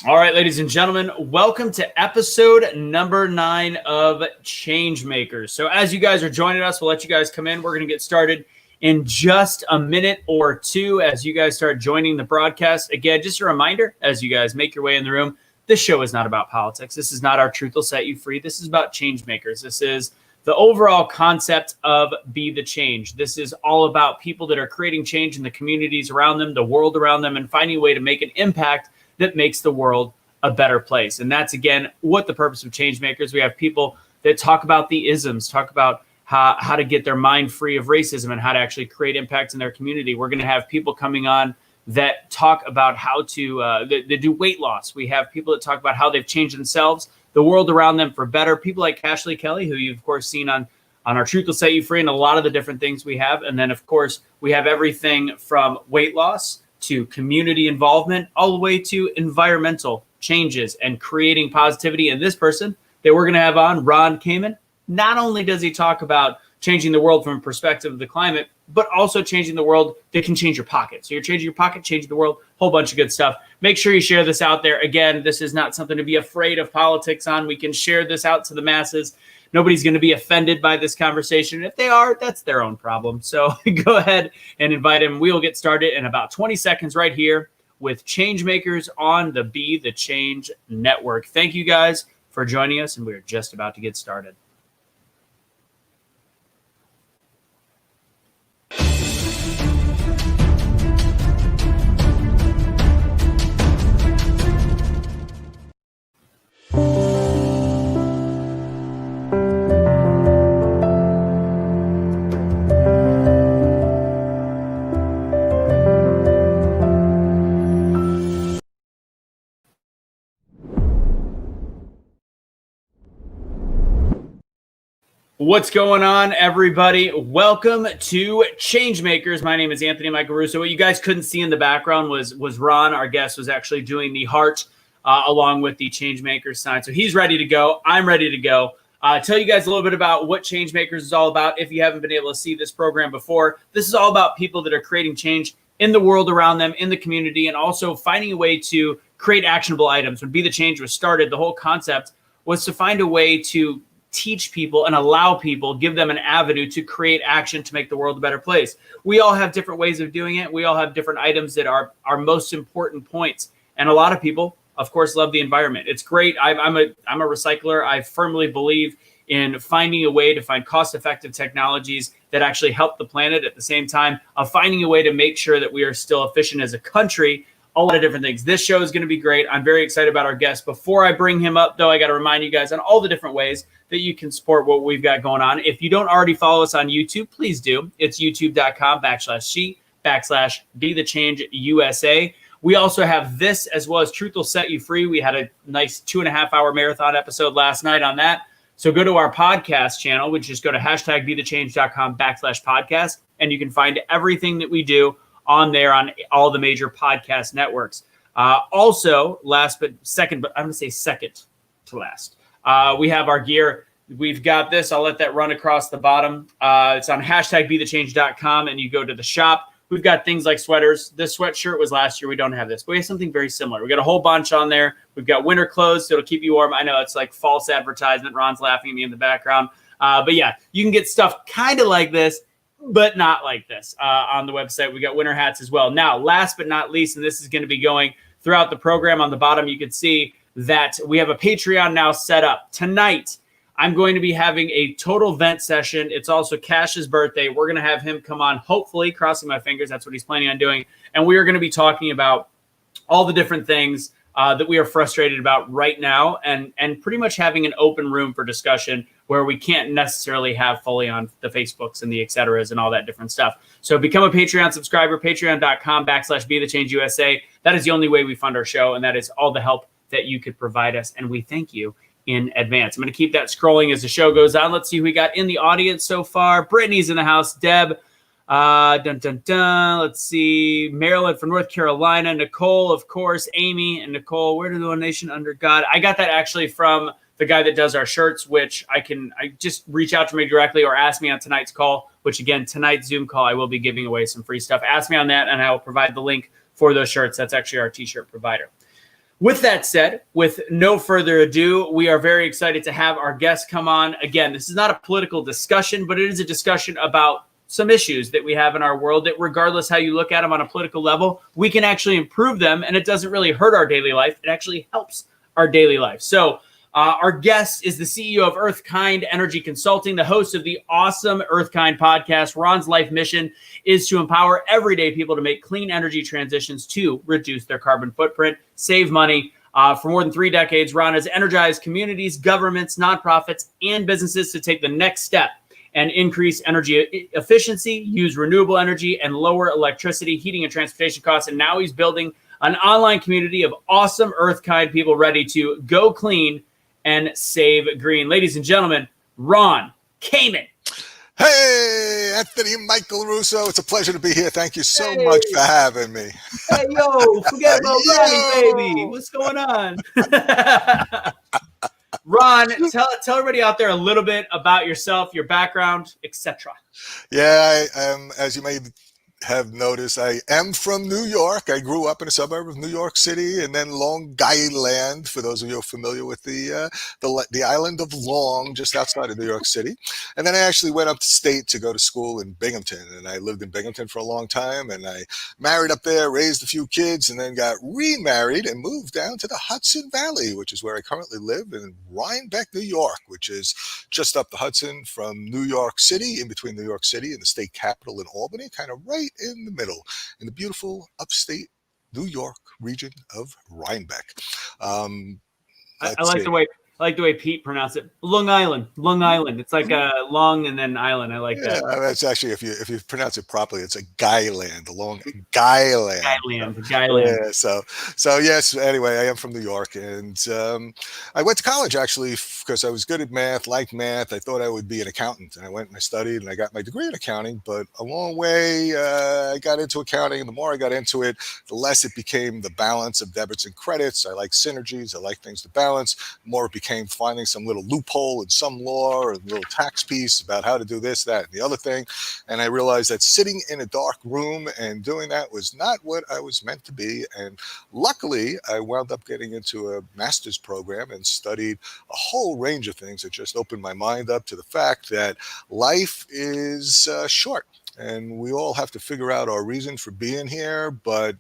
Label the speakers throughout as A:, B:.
A: All right, ladies and gentlemen, welcome to episode number 9 of Changemakers. So as you guys are joining us, we'll let you guys come in. We're going to get started in just a minute or two as you guys start joining the broadcast. Again, just a reminder, as you guys make your way in the room, this show is not about politics. This is not our truth will set you free. This is about changemakers. This is the overall concept of be the change. This is all about people that are creating change in the communities around them, the world around them, and finding a way to make an impact that makes the world a better place. And that's, again, what the purpose of Changemakers. We have people that talk about the isms, talk about how to get their mind free of racism and how to actually create impact in their community. We're going to have people coming on that talk about how to they do weight loss. We have people that talk about how they've changed themselves, the world around them for better. People like Ashley Kelly, who you've, of course, seen on our Truth Will Set You Free and a lot of the different things we have. And then, of course, we have everything from weight loss to community involvement, all the way to environmental changes and creating positivity. And this person that we're going to have on, Ron Kamen, not only does he talk about changing the world from a perspective of the climate, but also changing the world that can change your pocket. So you're changing your pocket, changing the world, whole bunch of good stuff. Make sure you share this out there. Again, this is not something to be afraid of politics on. We can share this out to the masses. Nobody's going to be offended by this conversation. If they are, that's their own problem. So go ahead and invite him. We will get started in about 20 seconds right here with Changemakers on the Be the Change Network. Thank you guys for joining us, and we're just about to get started. What's going on, everybody? Welcome to Changemakers. My name is Anthony Russo. What you guys couldn't see in the background was Ron. Our guest was actually doing the heart along with the Changemakers sign. So he's ready to go. I'm ready to go. Tell you guys a little bit about what Changemakers is all about. If you haven't been able to see this program before, this is all about people that are creating change in the world around them, in the community, and also finding a way to create actionable items. When Be the Change was started, the whole concept was to find a way to teach people and allow people, give them an avenue to create action to make the world a better place. We all have different ways of doing it. We all have different items that are our most important points. And a lot of people, of course, love the environment. It's great. I'm a recycler. I firmly believe in finding a way to find cost-effective technologies that actually help the planet at the same time of finding a way to make sure that we are still efficient as a country. A lot of different things. This show is going to be great. I'm very excited about our guest. Before I bring him up, though, I got to remind you guys on all the different ways that you can support what we've got going on. If you don't already follow us on YouTube, please do. It's youtube.com/Be the Change USA. We also have this as well as Truth Will Set You Free. We had a nice 2.5-hour marathon episode last night on that. So go to our podcast channel, which is go to #BeTheChange.com/podcast, and you can find everything that we do on there on all the major podcast networks. Also, second to last, we have our gear. We've got this. I'll let that run across the bottom. It's on #BeTheChange.com, and you go to the shop. We've got things like sweaters. This sweatshirt was last year. We don't have this, but we have something very similar. We got a whole bunch on there. We've got winter clothes, so it'll keep you warm. I know it's like false advertisement. Ron's laughing at me in the background. But yeah, you can get stuff kind of like this, but not like this on the website. We got winter hats as well. Now, last but not least, and this is going to be going throughout the program, on the bottom, you can see that we have a Patreon now set up. Tonight, I'm going to be having a total vent session. It's also Cash's birthday. We're going to have him come on, hopefully, crossing my fingers. That's what he's planning on doing. And we are going to be talking about all the different things that we are frustrated about right now, and pretty much having an open room for discussion where we can't necessarily have fully on the Facebooks and the et ceteras and all that different stuff. So become a Patreon subscriber, patreon.com/BeTheChangeUSA. That is the only way we fund our show, and that is all the help that you could provide us, and we thank you in advance. I'm going to keep that scrolling as the show goes on. Let's see who we got in the audience so far. Brittany's in the house. Deb. Let's see. Maryland from North Carolina. Nicole, of course. Amy and Nicole. Where did the donation under God? I got that actually from the guy that does our shirts, which I just reach out to me directly or ask me on tonight's call, which again, tonight's Zoom call, I will be giving away some free stuff. Ask me on that and I will provide the link for those shirts. That's actually our t-shirt provider. With that said, with no further ado, we are very excited to have our guest come on. Again, this is not a political discussion, but it is a discussion about some issues that we have in our world that regardless how you look at them on a political level, we can actually improve them, and it doesn't really hurt our daily life. It actually helps our daily life. So our guest is the CEO of EarthKind Energy Consulting, the host of the AWEsome EarthKind Podcast. Ron's life mission is to empower everyday people to make clean energy transitions to reduce their carbon footprint, save money. For more than 3 decades, Ron has energized communities, governments, nonprofits, and businesses to take the next step and increase energy efficiency, use renewable energy, and lower electricity, heating, and transportation costs. And now he's building an online community of awesome EarthKind people ready to go clean and save green. Ladies and gentlemen, Ron Kamen.
B: Hey, Anthony Michael Russo. It's a pleasure to be here. Thank you so much for having me.
A: Hey, yo, forget about Ronnie, baby. What's going on? Ron, tell everybody out there a little bit about yourself, your background, etc.
B: Yeah, as you may have noticed, I am from New York. I grew up in a suburb of New York City, and then Long Island, for those of you who are familiar with the island of Long, just outside of New York City. And then I actually went up to state to go to school in Binghamton, and I lived in Binghamton for a long time, and I married up there, raised a few kids, and then got remarried and moved down to the Hudson Valley, which is where I currently live, in Rhinebeck, New York, which is just up the Hudson from New York City, in between New York City and the state capital in Albany, kind of right in the middle, in the beautiful upstate New York region of Rhinebeck.
A: I like the way Pete pronounced it. Long Island. It's like a long and then island. I like that.
B: That's actually, if you pronounce it properly, it's a Guyland, a long Guyland.
A: Guyland.
B: Yeah, so yes. Anyway, I am from New York, and I went to college actually because I was good at math, liked math. I thought I would be an accountant, and I went and I studied, and I got my degree in accounting. But along the way, I got into accounting, and the more I got into it, the less it became the balance of debits and credits. I like synergies. I like things to balance. The more it became finding some little loophole in some law or a little tax piece about how to do this, that, and the other thing. And I realized that sitting in a dark room and doing that was not what I was meant to be. And luckily, I wound up getting into a master's program and studied a whole range of things that just opened my mind up to the fact that life is short. And we all have to figure out our reason for being here. But,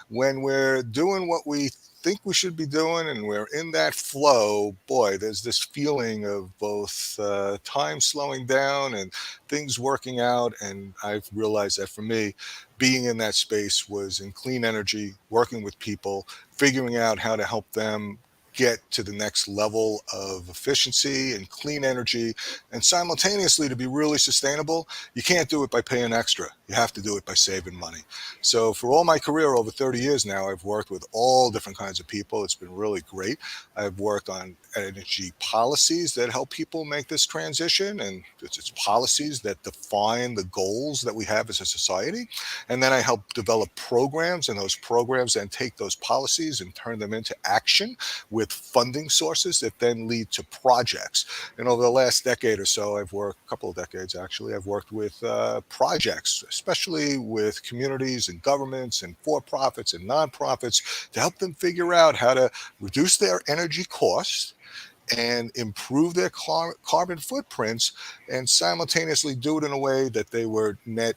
B: when we're doing what we think we should be doing and we're in that flow, boy, there's this feeling of both time slowing down and things working out. And I've realized that for me, being in that space was in clean energy, working with people, figuring out how to help them get to the next level of efficiency and clean energy, and simultaneously to be really sustainable. You can't do it by paying extra. You have to do it by saving money. So for all my career, over 30 years now, I've worked with all different kinds of people. It's been really great. I've worked on energy policies that help people make this transition, and it's policies that define the goals that we have as a society. And then I help develop programs, and those programs then take those policies and turn them into action with funding sources that then lead to projects. And over the last decade or so, a couple of decades actually, I've worked with projects, especially with communities and governments and for-profits and nonprofits, to help them figure out how to reduce their energy costs and improve their carbon footprints, and simultaneously do it in a way that they were net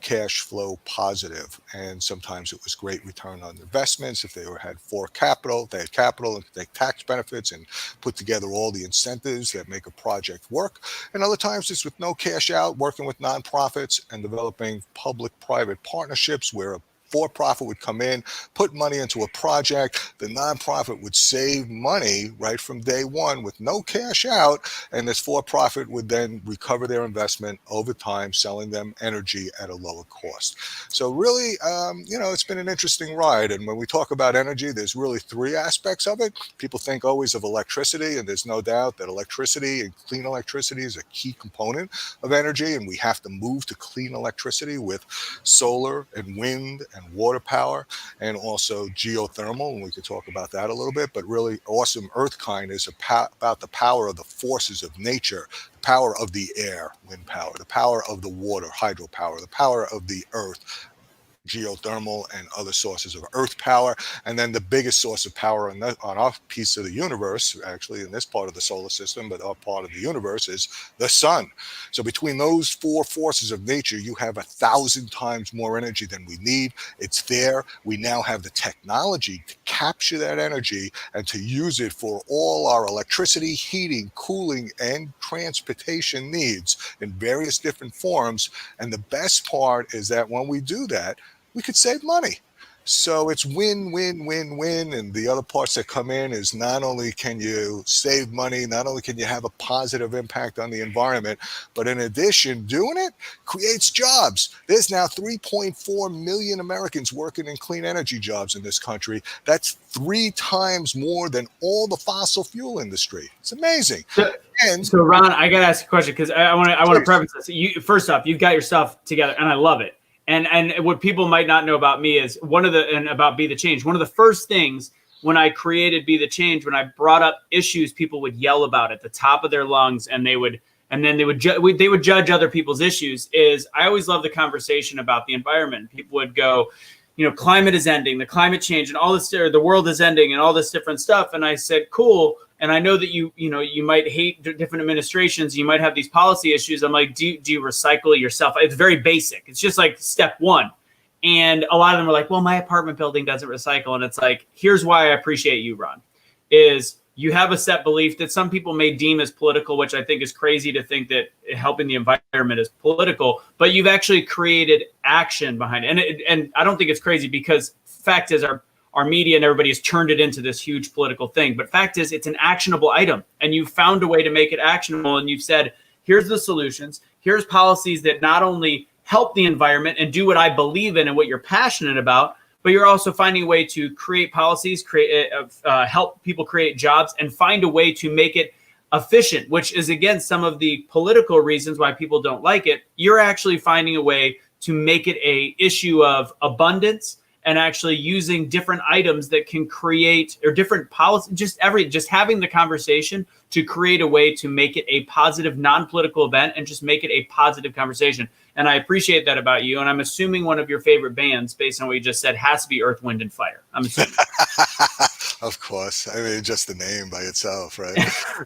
B: cash flow positive. And sometimes it was great return on investments if they had capital and could take tax benefits and put together all the incentives that make a project work. And other times it's with no cash out, working with nonprofits and developing public-private partnerships where a for-profit would come in, put money into a project, the nonprofit would save money right from day one with no cash out, and this for-profit would then recover their investment over time, selling them energy at a lower cost. So really, it's been an interesting ride. And when we talk about energy, there's really 3 aspects of it. People think always of electricity, and there's no doubt that electricity and clean electricity is a key component of energy, and we have to move to clean electricity with solar and wind and water power, and also geothermal, and we could talk about that a little bit. But really, AWEsome EarthKind is about the power of the forces of nature, the power of the air, wind power, the power of the water, hydropower, the power of the earth, geothermal, and other sources of earth power. And then the biggest source of power on our piece of the universe, actually in this part of the solar system, but our part of the universe, is the sun. So between those four forces of nature, you have 1,000 times more energy than we need. It's there. We now have the technology to capture that energy and to use it for all our electricity, heating, cooling, and transportation needs in various different forms. And the best part is that when we do that, we could save money. So it's win, win, win, win. And the other parts that come in is not only can you save money, not only can you have a positive impact on the environment, but in addition, doing it creates jobs. There's now 3.4 million Americans working in clean energy jobs in this country. That's 3 times more than all the fossil fuel industry. It's amazing.
A: So Ron, I got to ask a question because I want to preface this. First off, you've got your stuff together, and I love it. And what people might not know about me is about Be the Change. One of the first things when I created Be the Change, when I brought up issues people would yell about at the top of their lungs, and they would judge other people's issues. Is I always love the conversation about the environment. People would go, climate is ending, the climate change, and all this, or the world is ending, and all this different stuff. And I said, cool. And I know that you might hate different administrations. You might have these policy issues. I'm like, do you recycle yourself? It's very basic. It's just like step one. And a lot of them are like, well, my apartment building doesn't recycle. And it's like, here's why I appreciate you, Ron, is you have a set belief that some people may deem as political, which I think is crazy to think that helping the environment is political, but you've actually created action behind it. And I don't think it's crazy because fact is our media and everybody has turned it into this huge political thing. But fact is, it's an actionable item, and you've found a way to make it actionable. And you've said, here's the solutions. Here's policies that not only help the environment and do what I believe in and what you're passionate about, but you're also finding a way to create policies, help people create jobs, and find a way to make it efficient, which is, again, some of the political reasons why people don't like it. You're actually finding a way to make it a issue of abundance, and actually using different items that can create, or different policy, just having the conversation to create a way to make it a positive, non-political event and just make it a positive conversation. And I appreciate that about you. And I'm assuming one of your favorite bands, based on what you just said, has to be Earth, Wind, and Fire. I'm assuming.
B: Of course. I mean, just the name by itself, right?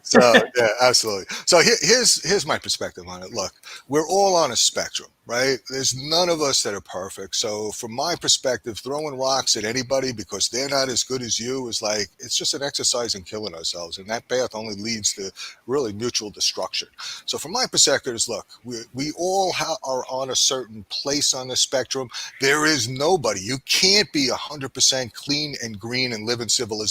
B: So, yeah, absolutely. So here's my perspective on it. Look, we're all on a spectrum, right? There's none of us that are perfect. So from my perspective, throwing rocks at anybody because they're not as good as you is like, it's just an exercise in killing ourselves. And that path only leads to really mutual destruction. So from my perspective is, look, we all are on a certain place on the spectrum. There is nobody. You can't be 100% clean and green and live in civilization,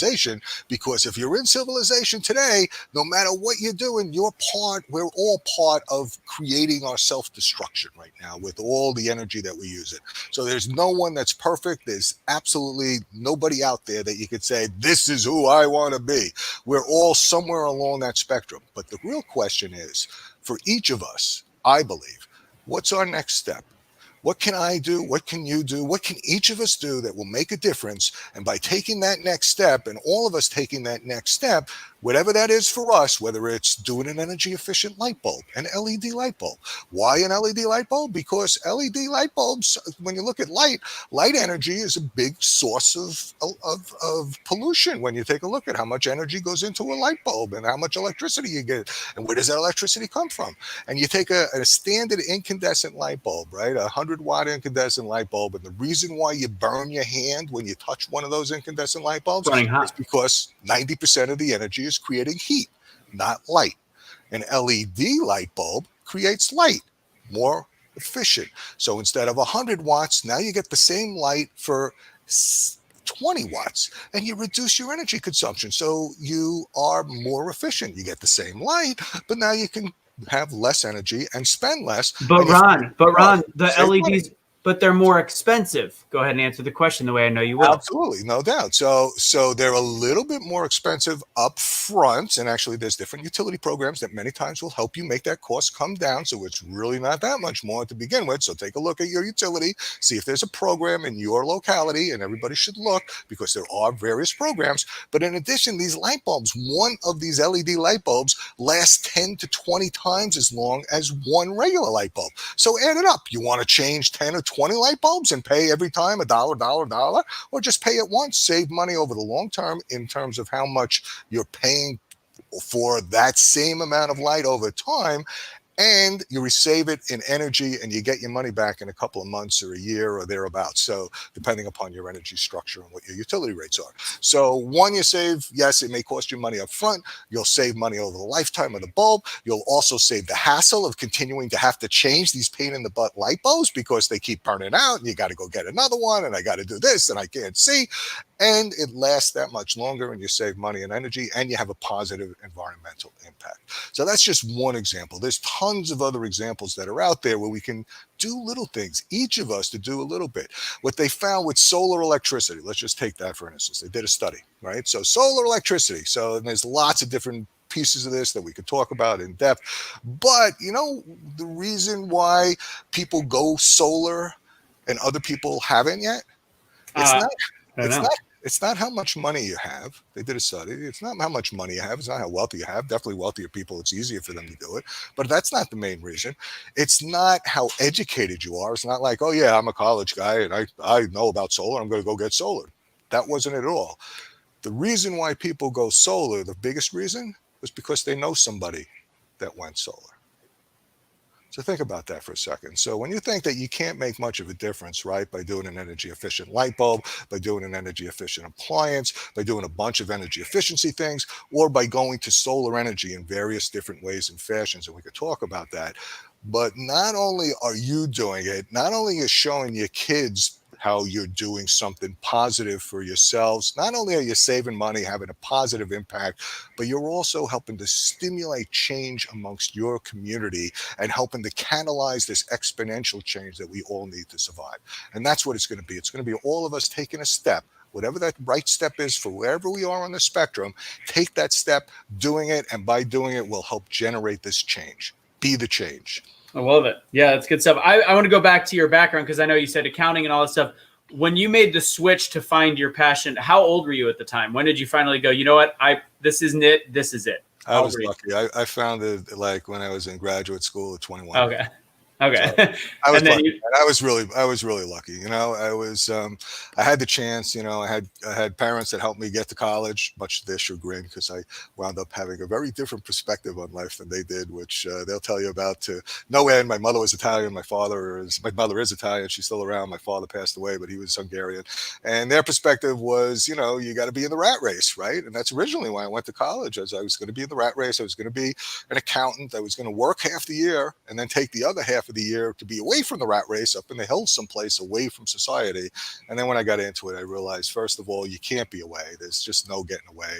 B: because if you're in civilization today, no matter what you're doing, we're all part of creating our self-destruction right now with all the energy that we use it. So there's no one that's perfect. There's absolutely nobody out there that you could say, this is who I want to be. We're all somewhere along that spectrum. But the real question is, for each of us, I believe, what's our next step? What can I do? What can you do? What can each of us do that will make a difference? And by taking that next step, and all of us taking that next step, whatever that is for us, whether it's doing an energy efficient light bulb, an LED light bulb. Why an LED light bulb? Because LED light bulbs, when you look at light energy is a big source of pollution. When you take a look at how much energy goes into a light bulb and how much electricity you get, and where does that electricity come from? And you take a standard incandescent light bulb, right? 100-watt incandescent light bulb. And the reason why you burn your hand when you touch one of those incandescent light bulbs is because 90% of the energy is creating heat, not light. An LED light bulb creates light, more efficient. So instead of 100 watts, now you get the same light for 20 watts, and you reduce your energy consumption. So you are more efficient. You get the same light, but now you can have less energy and spend less.
A: But Ron, the LEDs, but they're more expensive. Go ahead and answer the question the way I know you will.
B: Absolutely, no doubt. So they're a little bit more expensive up front, and actually there's different utility programs that many times will help you make that cost come down, so it's really not that much more to begin with. So take a look at your utility, see if there's a program in your locality, and everybody should look, because there are various programs. But in addition, these light bulbs, one of these LED light bulbs lasts 10 to 20 times as long as one regular light bulb. So add it up. You want to change 10 or 20 light bulbs and pay every time a dollar, or just pay it once, save money over the long term in terms of how much you're paying for that same amount of light over time. And you save it in energy and you get your money back in a couple of months or a year or thereabouts. So depending upon your energy structure and what your utility rates are. So one, you save, yes, it may cost you money up front. You'll save money over the lifetime of the bulb. You'll also save the hassle of continuing to have to change these pain in the butt light bulbs because they keep burning out and you got to go get another one and I got to do this and I can't see. And it lasts that much longer and you save money and energy and you have a positive environmental impact. So that's just one example. There's tons of other examples that are out there where we can do little things, each of us to do a little bit. What they found with solar electricity, let's just take that for instance. They did a study, right? So solar electricity. So there's lots of different pieces of this that we could talk about in depth. But, you know, the reason why people go solar and other people haven't yet, it's not how much money you have. They did a study. It's not how much money you have. It's not how wealthy you have. Definitely wealthier people, it's easier for them to do it. But that's not the main reason. It's not how educated you are. It's not like, oh, yeah, I'm a college guy and I know about solar. I'm going to go get solar. That wasn't it at all. The reason why people go solar, the biggest reason, was because they know somebody that went solar. So think about that for a second. So when you think that you can't make much of a difference, right, by doing an energy efficient light bulb, by doing an energy efficient appliance, by doing a bunch of energy efficiency things, or by going to solar energy in various different ways and fashions, and we could talk about that. But not only are you doing it, not only are you showing your kids how you're doing something positive for yourselves. Not only are you saving money, having a positive impact, but you're also helping to stimulate change amongst your community and helping to catalyze this exponential change that we all need to survive. And that's what it's going to be. It's going to be all of us taking a step, whatever that right step is for wherever we are on the spectrum, take that step, doing it, and by doing it, we'll help generate this change. Be the change.
A: I love it. Yeah, that's good stuff. I want to go back to your background because I know you said accounting and all this stuff. When you made the switch to find your passion, how old were you at the time? When did you finally go, you know what, this isn't it, this is it?
B: I was lucky. I found it like when I was in graduate school at 21.
A: Okay. So
B: I was lucky. I was really lucky. You know, I had the chance. You know, I had parents that helped me get to college, much to their chagrin, because I wound up having a very different perspective on life than they did, which they'll tell you about to no end. My mother was Italian. My mother is Italian. She's still around. My father passed away, but he was Hungarian. And their perspective was, you know, you got to be in the rat race, right? And that's originally why I went to college, as I was going to be in the rat race. I was going to be an accountant. I was going to work half the year and then take the other half of the year to be away from the rat race, up in the hills someplace, away from society. And then when I got into it, I realized, first of all, you can't be away. There's just no getting away.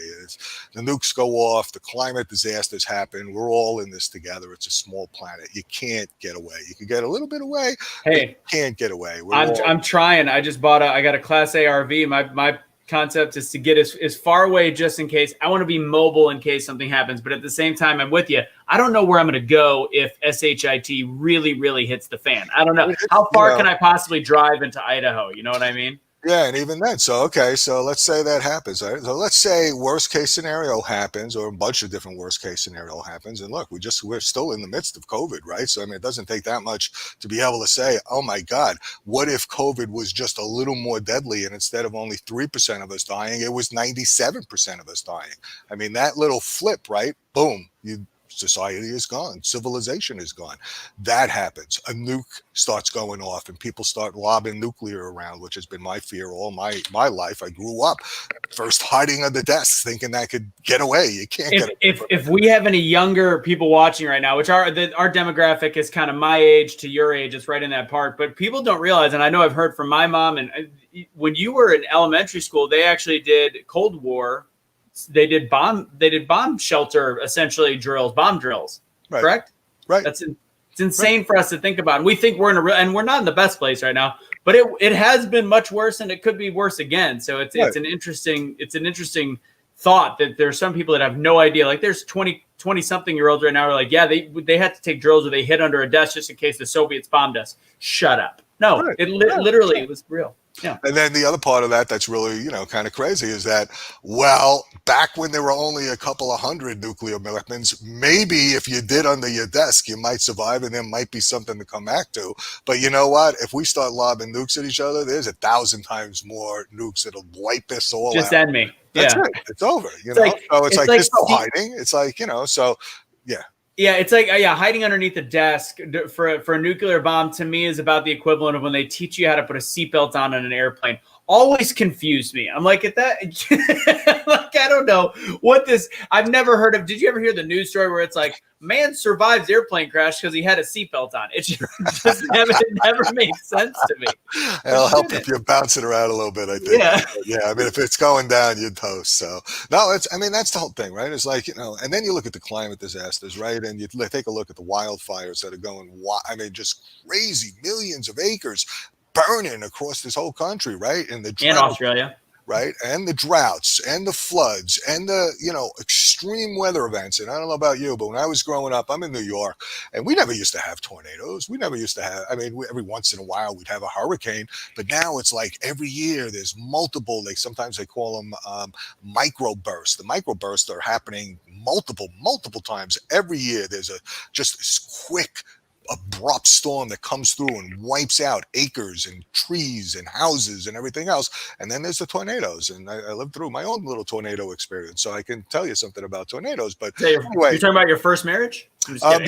B: The nukes go off, the climate disasters happen. We're all in this together. It's a small planet. You can't get away. You can get a little bit away, but you can't get away.
A: I'm trying. I just I got a Class A RV. My concept is to get as far away just in case. I want to be mobile in case something happens, but at the same time, I'm with you. I don't know where I'm going to go if SHIT really, really hits the fan. I don't know. How far can I possibly drive into Idaho? You know what I mean?
B: Yeah, and even then. So, okay, so let's say that happens. Right? So let's say worst case scenario happens, or a bunch of different worst case scenario happens. And look, we're still in the midst of COVID, right? So, I mean, it doesn't take that much to be able to say, oh my God, what if COVID was just a little more deadly and instead of only 3% of us dying, it was 97% of us dying? I mean, that little flip, right? Boom, society is gone. Civilization is gone. That happens. A nuke starts going off and people start lobbing nuclear around, which has been my fear all my life. I grew up first hiding under desks thinking that could get away. You can't get away.
A: If we have any younger people watching right now, which our demographic is kind of my age to your age, it's right in that part, but people don't realize, and I know I've heard from my mom, and when you were in elementary school, they actually did Cold War. They did bomb shelter, essentially bomb drills, right. Correct?
B: Right.
A: It's insane for us to think about. And we think we're and we're not in the best place right now, but it has been much worse and it could be worse again. So it's an interesting thought that there's some people that have no idea. Like there's 20 something year olds right now who are like, yeah, they had to take drills or they hid under a desk just in case the Soviets bombed us. Shut up. No, literally it was real. Yeah.
B: And then the other part of that that's really, kind of crazy is that, well, back when there were only a couple of hundred nuclear weapons, maybe if you did under your desk, you might survive and there might be something to come back to. But you know what? If we start lobbing nukes at each other, there's 1,000 times more nukes that'll wipe us all
A: Just
B: out.
A: end me.
B: That's
A: Yeah.
B: it. It's over.
A: Like,
B: so it's like
A: like
B: there's no hiding. It's like, so yeah.
A: Yeah, it's like hiding underneath a desk for a nuclear bomb to me is about the equivalent of when they teach you how to put a seatbelt on an airplane. Always confused me. I'm like, at that, like, I don't know what this. I've never heard of. Did you ever hear the news story where it's like, man survives airplane crash because he had a seatbelt on? It it never made sense to me.
B: It'll help if you bounce it around a little bit, I think.
A: Yeah.
B: I mean, if it's going down, you're toast. So no, that's the whole thing, right? It's like, and then you look at the climate disasters, right? And you take a look at the wildfires that are going, just crazy, millions of acres burning across this whole country, right? And
A: Australia.
B: Right. And the droughts and the floods and the, extreme weather events. And I don't know about you, but when I was growing up, I'm in New York and we never used to have tornadoes. We never used to have, every once in a while we'd have a hurricane, but now it's like every year there's multiple, sometimes they call them microbursts. The microbursts are happening multiple times every year. There's just this quick, abrupt storm that comes through and wipes out acres and trees and houses and everything else. And then there's the tornadoes. And I lived through my own little tornado experience, so I can tell you something about tornadoes. But
A: anyway, you're talking about your first marriage?
B: Actually,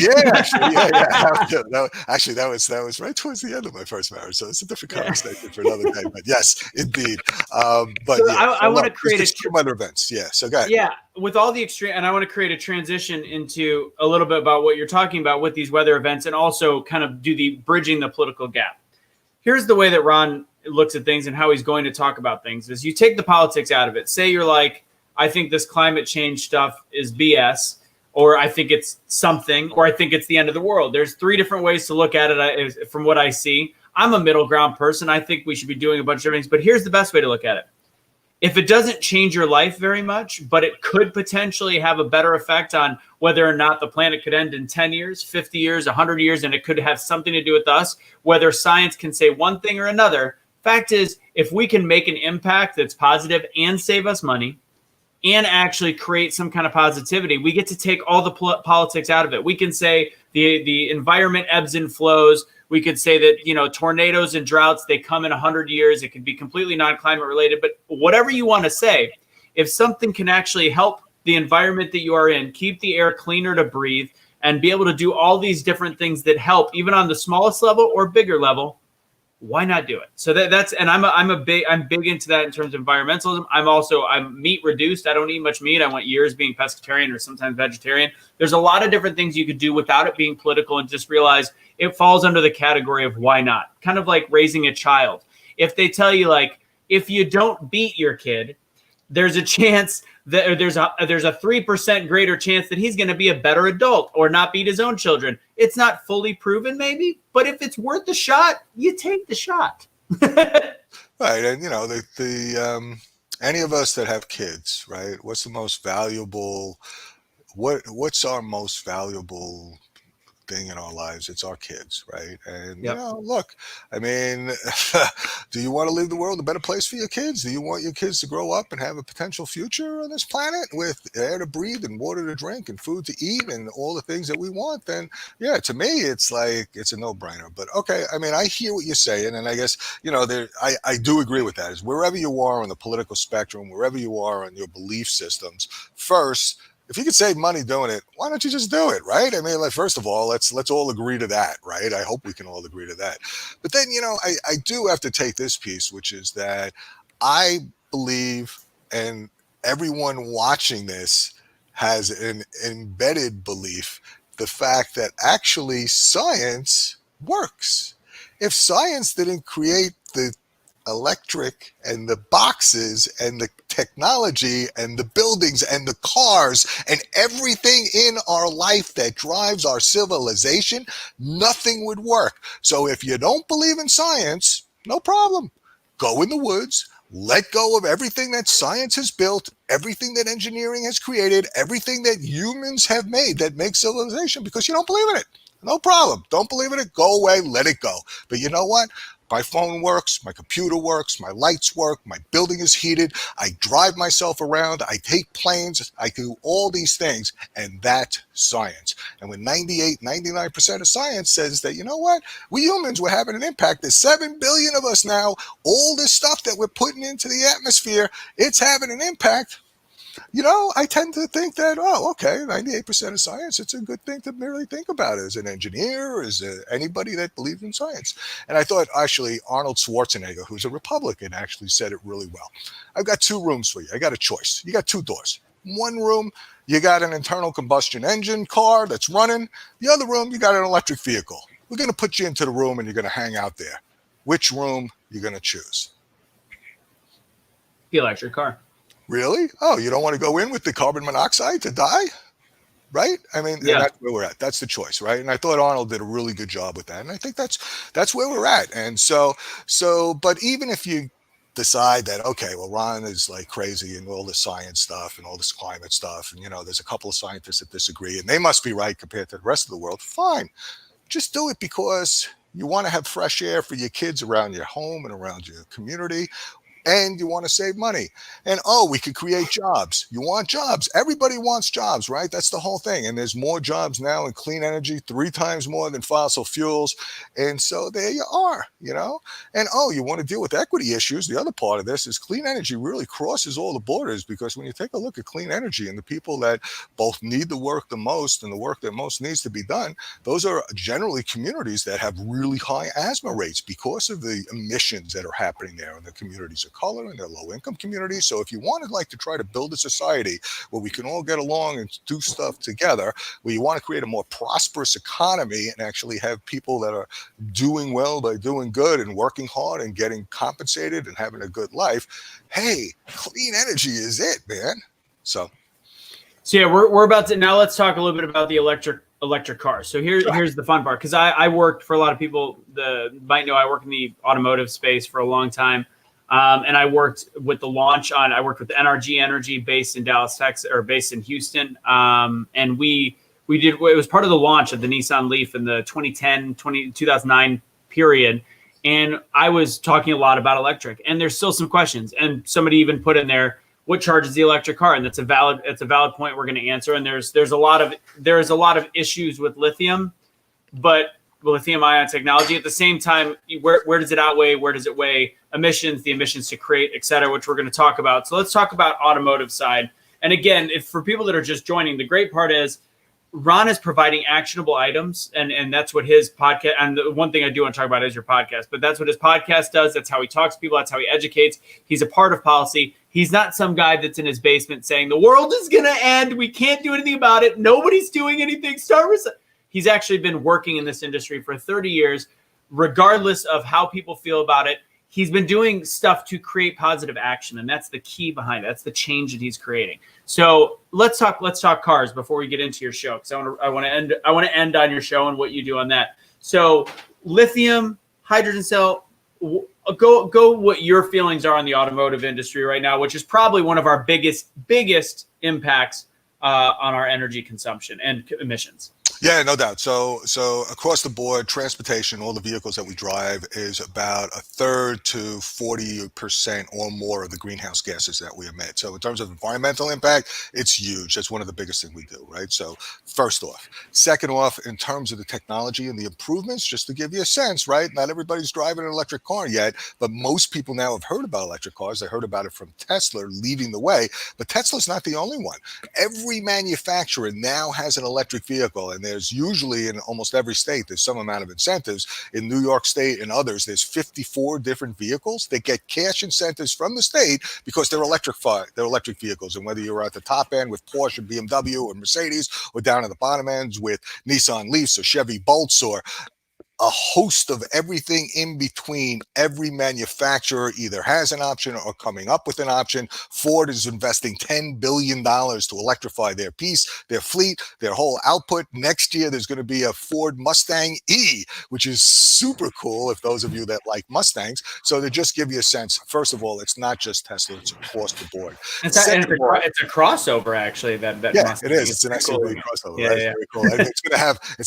B: that was right towards the end of my first marriage, so it's a different conversation for another day. But yes, indeed. But
A: so I want to create
B: extreme weather events. Yeah, so go ahead.
A: Yeah, with all the extreme, and I want to create a transition into a little bit about what you're talking about with these weather events, and also kind of do the bridging the political gap. Here's the way that Ron looks at things and how he's going to talk about things: is you take the politics out of it. Say you're like, I think this climate change stuff is BS. Or I think it's something, or I think it's the end of the world. There's 3 different ways to look at it from what I see. I'm a middle ground person. I think we should be doing a bunch of things, but here's the best way to look at it. If it doesn't change your life very much, but it could potentially have a better effect on whether or not the planet could end in 10 years, 50 years, 100 years, and it could have something to do with us, whether science can say one thing or another. Fact is, if we can make an impact that's positive and save us money, and actually create some kind of positivity, we get to take all the politics out of it. We can say the environment ebbs and flows. We could say that, tornadoes and droughts, they come in 100 years. It could be completely non-climate related, but whatever you want to say, if something can actually help the environment that you are in, keep the air cleaner to breathe, and be able to do all these different things that help, even on the smallest level or bigger level, why not do it? So that's, and I'm big into that in terms of environmentalism. I'm meat reduced. I don't eat much meat. I went years being pescatarian or sometimes vegetarian. There's a lot of different things you could do without it being political, and just realize it falls under the category of why not. Kind of like raising a child. If they tell you, like, if you don't beat your kid, there's a chance that there's a 3% greater chance that he's going to be a better adult or not beat his own children. It's not fully proven, maybe, but if it's worth the shot, you take the shot.
B: Right, and the any of us that have kids, right? What's the most valuable? What's our most valuable thing in our lives? It's our kids, right? And look, do you want to leave the world a better place for your kids? Do you want your kids to grow up and have a potential future on this planet with air to breathe and water to drink and food to eat and all the things that we want? Then yeah, to me it's like it's a no-brainer. But okay, I hear what you're saying, and I guess I do agree with that. Is wherever you are on the political spectrum, wherever you are on your belief systems, first, if you could save money doing it, why don't you just do it, right? First of all, let's all agree to that, right? I hope we can all agree to that. But then, I do have to take this piece, which is that I believe, and everyone watching this has an embedded belief, the fact that actually science works. If science didn't create the electric and the boxes and the technology and the buildings and the cars and everything in our life that drives our civilization, nothing would work. So if you don't believe in science, no problem. Go in the woods, let go of everything that science has built, everything that engineering has created, everything that humans have made that makes civilization, because you don't believe in it. No problem. Don't believe in it. Go away. Let it go. But you know what? My phone works, my computer works, my lights work, my building is heated, I drive myself around, I take planes, I do all these things, and that's science. And when 99% of science says that, you know what, we humans, we're having an impact. There's 7 billion of us now. All this stuff that we're putting into the atmosphere, it's having an impact. I tend to think that, 98% of science, it's a good thing to merely think about as an engineer, as anybody that believes in science. And I thought, actually, Arnold Schwarzenegger, who's a Republican, actually said it really well. I've got 2 rooms for you. I got a choice. You got 2 doors. One room, you got an internal combustion engine car that's running. The other room, you got an electric vehicle. We're going to put you into the room and you're going to hang out there. Which room you're going to choose?
A: The electric car.
B: Really? Oh, you don't want to go in with the carbon monoxide to die? Right? I mean,
A: yeah.
B: That's where we're at. That's the choice, right? And I thought Arnold did a really good job with that. And I think that's where we're at. And so, but even if you decide that, okay, well, Ron is like crazy and all this science stuff and all this climate stuff, and, there's a couple of scientists that disagree and they must be right compared to the rest of the world, fine. Just do it because you want to have fresh air for your kids around your home and around your community. And you want to save money. And, we could create jobs. You want jobs. Everybody wants jobs, right? That's the whole thing. And there's more jobs now in clean energy, 3 times more than fossil fuels. And so there you are, And, you want to deal with equity issues. The other part of this is clean energy really crosses all the borders, because when you take a look at clean energy and the people that both need the work the most and the work that most needs to be done, those are generally communities that have really high asthma rates because of the emissions that are happening there in the communities of color and their low-income communities. So if you want to try to build a society where we can all get along and do stuff together, where you want to create a more prosperous economy and actually have people that are doing well by doing good and working hard and getting compensated and having a good life, hey, clean energy is it, man. So
A: yeah, we're about to, now let's talk a little bit about the electric car. So here's the fun part, because I worked, for a lot of people might know, I work in the automotive space for a long time. And I worked with the launch I worked with NRG Energy, based in Dallas, Texas, or based in Houston. And it was part of the launch of the Nissan Leaf in the 2009 period. And I was talking a lot about electric, and there's still some questions. And somebody even put in there, what charges the electric car? And that's a valid point we're going to answer. And there's a lot of issues with lithium, but lithium ion technology. At the same time, where does it outweigh? Where does it weigh emissions, the emissions to create, et cetera, which we're going to talk about. So let's talk about automotive side. And again, if for people that are just joining, the great part is Ron is providing actionable items, and that's what his podcast, and the one thing I do want to talk about is your podcast, but that's what his podcast does. That's how he talks to people. That's how he educates. He's a part of policy. He's not some guy that's in his basement saying the world is going to end. We can't do anything about it. Nobody's doing anything. He's actually been working in this industry for 30 years, regardless of how people feel about it. He's been doing stuff to create positive action, and that's the key behind it. That's the change that he's creating. So let's talk cars before we get into your show, because I want to end on your show and what you do on that. So lithium, hydrogen cell, go what your feelings are on the automotive industry right now, which is probably one of our biggest impacts on our energy consumption and emissions.
B: Yeah, no doubt. So across the board, transportation, all the vehicles that we drive, is about 1/3 to 40% or more of the greenhouse gases that we emit. So in terms of environmental impact, it's huge. That's one of the biggest things we do, right? So first off. Second off, in terms of the technology and the improvements, just to give you a sense, right? Not everybody's driving an electric car yet, but most people now have heard about electric cars. They heard about it from Tesla leading the way, but Tesla's not the only one. Every manufacturer now has an electric vehicle, and there's usually, in almost every state, there's some amount of incentives. In New York State and others, there's 54 different vehicles that get cash incentives from the state because they're electric vehicles. And whether you're at the top end with Porsche and BMW or Mercedes, or down at the bottom ends with Nissan Leafs or Chevy Bolts, or a host of everything in between, every manufacturer either has an option or coming up with an option. Ford is investing $10 billion to electrify their fleet, their whole output. Next year, there's going to be a Ford Mustang E, which is super cool if those of you that like Mustangs. So to just give you a sense, first of all, it's not just Tesla, it's across the board.
A: It's a crossover, actually. That
B: yeah,
A: Mustang.
B: it is. It's an SUV crossover.
A: Yeah,
B: right?
A: yeah.
B: It's very cool. And it's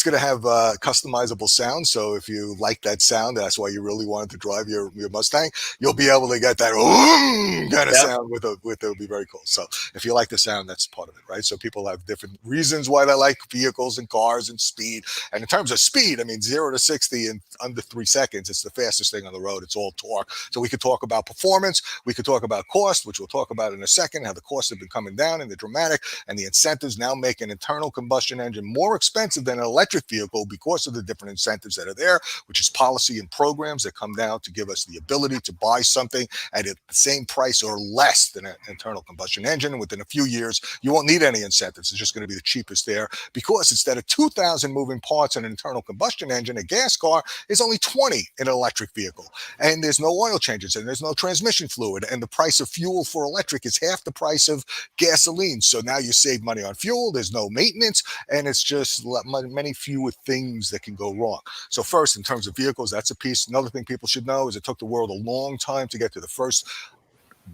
B: going to have customizable sound. So So if you like that sound, that's why you really wanted to drive your Mustang, you'll be able to get that kind of sound with it'll be very cool. So if you like the sound, that's part of it, right? So people have different reasons why they like vehicles and cars and speed. And in terms of speed, I mean, 0 to 60 in under 3 seconds, it's the fastest thing on the road. It's all torque. So we could talk about performance. We could talk about cost, which we'll talk about in a second, how the costs have been coming down and they're dramatic, and the incentives now make an internal combustion engine more expensive than an electric vehicle because of the different incentives that are there, which is policy and programs that come down to give us the ability to buy something at the same price or less than an internal combustion engine. And within a few years, you won't need any incentives. It's just going to be the cheapest there, because instead of 2,000 moving parts in an internal combustion engine, a gas car is only 20 in an electric vehicle. And there's no oil changes and there's no transmission fluid. And the price of fuel for electric is half the price of gasoline. So now you save money on fuel. There's no maintenance, and it's just many fewer things that can go wrong. So first, in terms of vehicles, that's a piece. Another thing people should know is it took the world a long time to get to the first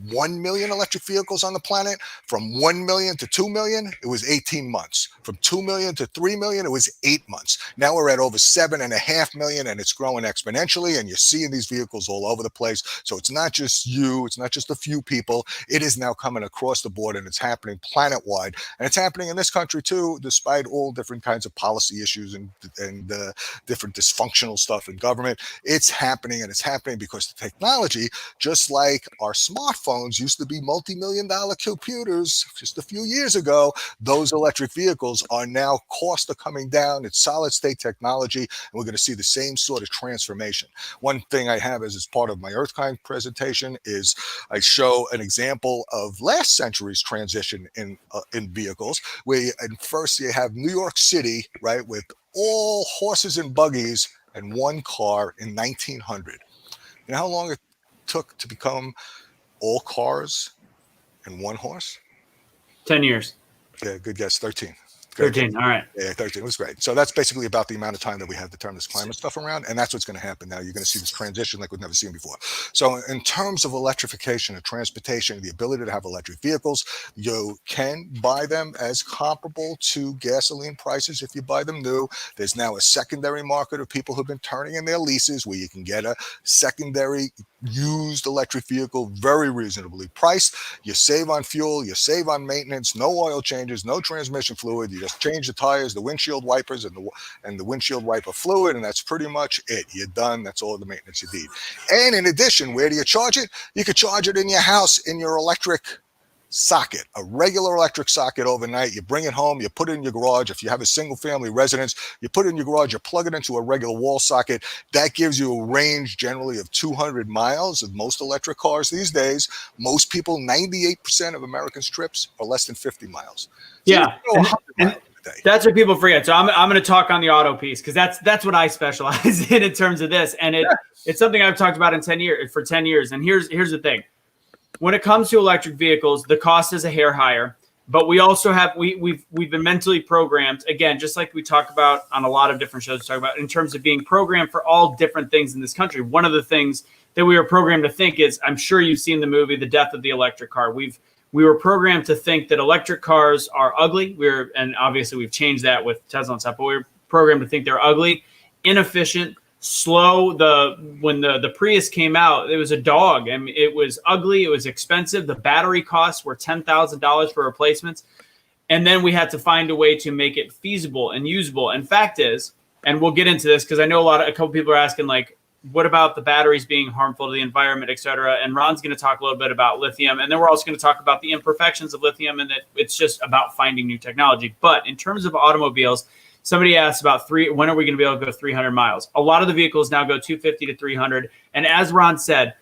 B: 1 million electric vehicles on the planet. From 1 million to 2 million, it was 18 months. From 2 million to 3 million, it was 8 months. Now we're at over 7.5 million, and it's growing exponentially. And you're seeing these vehicles all over the place. So it's not just you, it's not just a few people. It is now coming across the board, and it's happening planet-wide. And it's happening in this country too, despite all different kinds of policy issues and different dysfunctional stuff in government. It's happening, and it's happening because the technology, just like our smartphones used to be multi-million-dollar computers just a few years ago, those electric vehicles are now costs are coming down. It's solid-state technology, and we're going to see the same sort of transformation. One thing I have as part of my EarthKind presentation is I show an example of last century's transition in vehicles, where first you have New York City, right, with all horses and buggies and one car in 1900. You know how long it took to become all cars and one horse?
A: 10 years.
B: Yeah, good guess. 13.
A: 13. All right.
B: Yeah, 13. It was great. So that's basically about the amount of time that we have to turn this climate stuff around. And that's what's going to happen now. You're going to see this transition like we've never seen before. So in terms of electrification of transportation, the ability to have electric vehicles, you can buy them as comparable to gasoline prices if you buy them new. There's now a secondary market of people who've been turning in their leases where you can get a secondary used electric vehicle very reasonably priced. You save on fuel, you save on maintenance, no oil changes, no transmission fluid. You just change the tires, the windshield wipers, and the windshield wiper fluid, and that's pretty much it. You're done. That's all the maintenance you need. And in addition, where do you charge it? You could charge it in your house in your electric socket, a regular electric socket overnight. You bring it home, you put it in your garage. If you have a single family residence, you put it in your garage, you plug it into a regular wall socket. That gives you a range generally of 200 miles of most electric cars these days. Most people, 98% of Americans' trips are less than 50 miles. So
A: yeah. And that's what people forget. So I'm going to talk on the auto piece, because that's what I specialize in terms of this. And it's something I've talked about for 10 years. And here's the thing. When it comes to electric vehicles, the cost is a hair higher, but we also have we've been mentally programmed, again, just like we talk about on a lot of different shows, talk about in terms of being programmed for all different things in this country. One of the things that we were programmed to think is, I'm sure you've seen the movie The Death of the Electric Car. We were programmed to think that electric cars are ugly. And obviously we've changed that with Tesla and stuff, but we were programmed to think they're ugly, inefficient, slow. When the Prius came out, it was a dog. I mean, it was ugly. It was expensive. The battery costs were $10,000 for replacements. And then we had to find a way to make it feasible and usable. And fact is, and we'll get into this because I know a couple people are asking, like, what about the batteries being harmful to the environment, et cetera? And Ron's going to talk a little bit about lithium. And then we're also going to talk about the imperfections of lithium, and that it's just about finding new technology. But in terms of automobiles, somebody asked about when are we going to be able to go 300 miles? A lot of the vehicles now go 250 to 300. And as Ron said,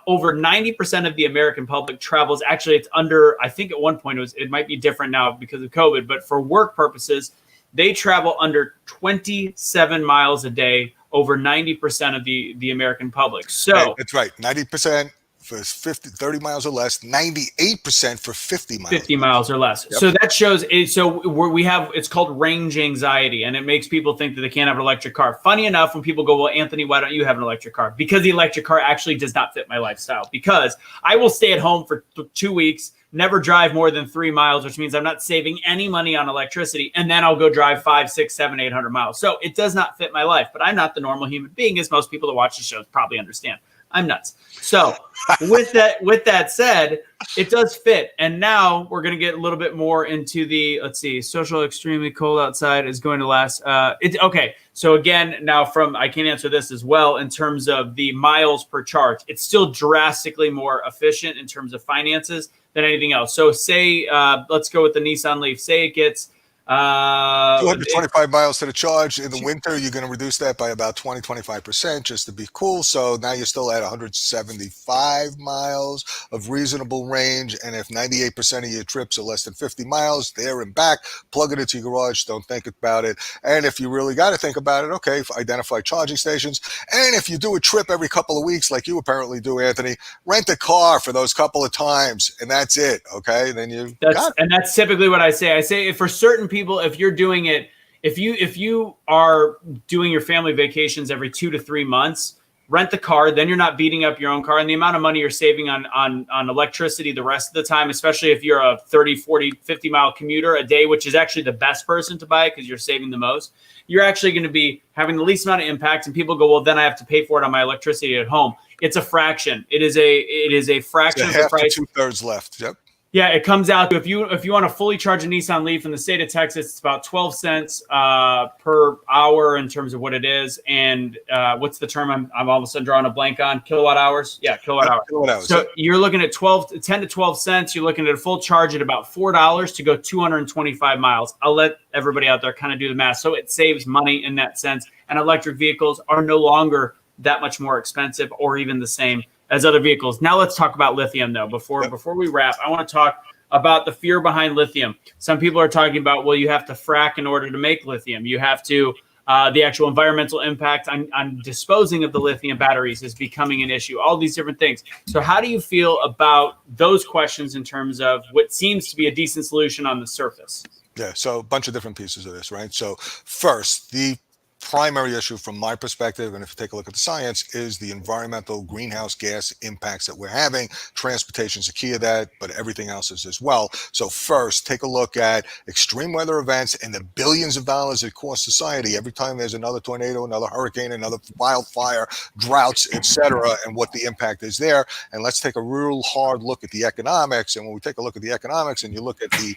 A: over 90% of the American public travels. Actually, it's under, I think at one point it might be different now because of COVID, but for work purposes, they travel under 27 miles a day, over 90% of the American public. So
B: that's right. 90% for 30 miles or less, 98% for 50 miles.
A: 50 miles or less.
B: Yep.
A: So that shows, it's called range anxiety, and it makes people think that they can't have an electric car. Funny enough, when people go, well, Anthony, why don't you have an electric car? Because the electric car actually does not fit my lifestyle, because I will stay at home for 2 weeks, never drive more than 3 miles, which means I'm not saving any money on electricity. And then I'll go drive 5, 6, 7, 800 miles. So it does not fit my life, but I'm not the normal human being, as most people that watch the show probably understand. I'm nuts. So with that said, it does fit. And now we're going to get a little bit more into the, let's see, social extremely cold outside is going to last. Okay. So again, now I can answer this as well in terms of the miles per charge. It's still drastically more efficient in terms of finances than anything else. So say, let's go with the Nissan Leaf. Say it gets
B: 225 miles to the charge. In the winter, you're going to reduce that by about 25% just to be cool. So now you're still at 175 miles of reasonable range. And if 98% of your trips are less than 50 miles, there and back, plug it into your garage. Don't think about it. And if you really got to think about it, okay, identify charging stations. And if you do a trip every couple of weeks, like you apparently do, Anthony, rent a car for those couple of times, and that's it. Okay, then
A: that's typically what I say. I say for certain people, if you're doing it, if you are doing your family vacations every 2 to 3 months, rent the car. Then you're not beating up your own car, and the amount of money you're saving on electricity the rest of the time, especially if you're a 30, 40, 50 mile commuter a day, which is actually the best person to buy it because you're saving the most. You're actually going to be having the least amount of impact. And people go, well, then I have to pay for it on my electricity at home. It's a fraction. It is a fraction of the price.
B: 2/3 left. Yep.
A: Yeah, it comes out to, if you want to fully charge a Nissan Leaf in the state of Texas, it's about 12 cents per hour in terms of what it is. And what's the term I'm all of a sudden drawing a blank on? Kilowatt hours? Yeah, kilowatt hours. So you're looking at 10 to 12 cents. You're looking at a full charge at about $4 to go 225 miles. I'll let everybody out there kind of do the math. So it saves money in that sense. And electric vehicles are no longer that much more expensive or even the same as other vehicles. Now let's talk about lithium, though. Before we wrap, I want to talk about the fear behind lithium. Some people are talking about, well, you have to frack in order to make lithium. You have to, the actual environmental impact on disposing of the lithium batteries is becoming an issue, all these different things. So how do you feel about those questions in terms of what seems to be a decent solution on the surface?
B: Yeah, so a bunch of different pieces of this, right? So first, the primary issue from my perspective, and if you take a look at the science, is the environmental greenhouse gas impacts that we're having. Transportation's a key of that, but everything else is as well. So first, take a look at extreme weather events and the billions of dollars it costs society every time there's another tornado, another hurricane, another wildfire, droughts, etc., and what the impact is there. And let's take a real hard look at the economics. And when we take a look at the economics and you look at the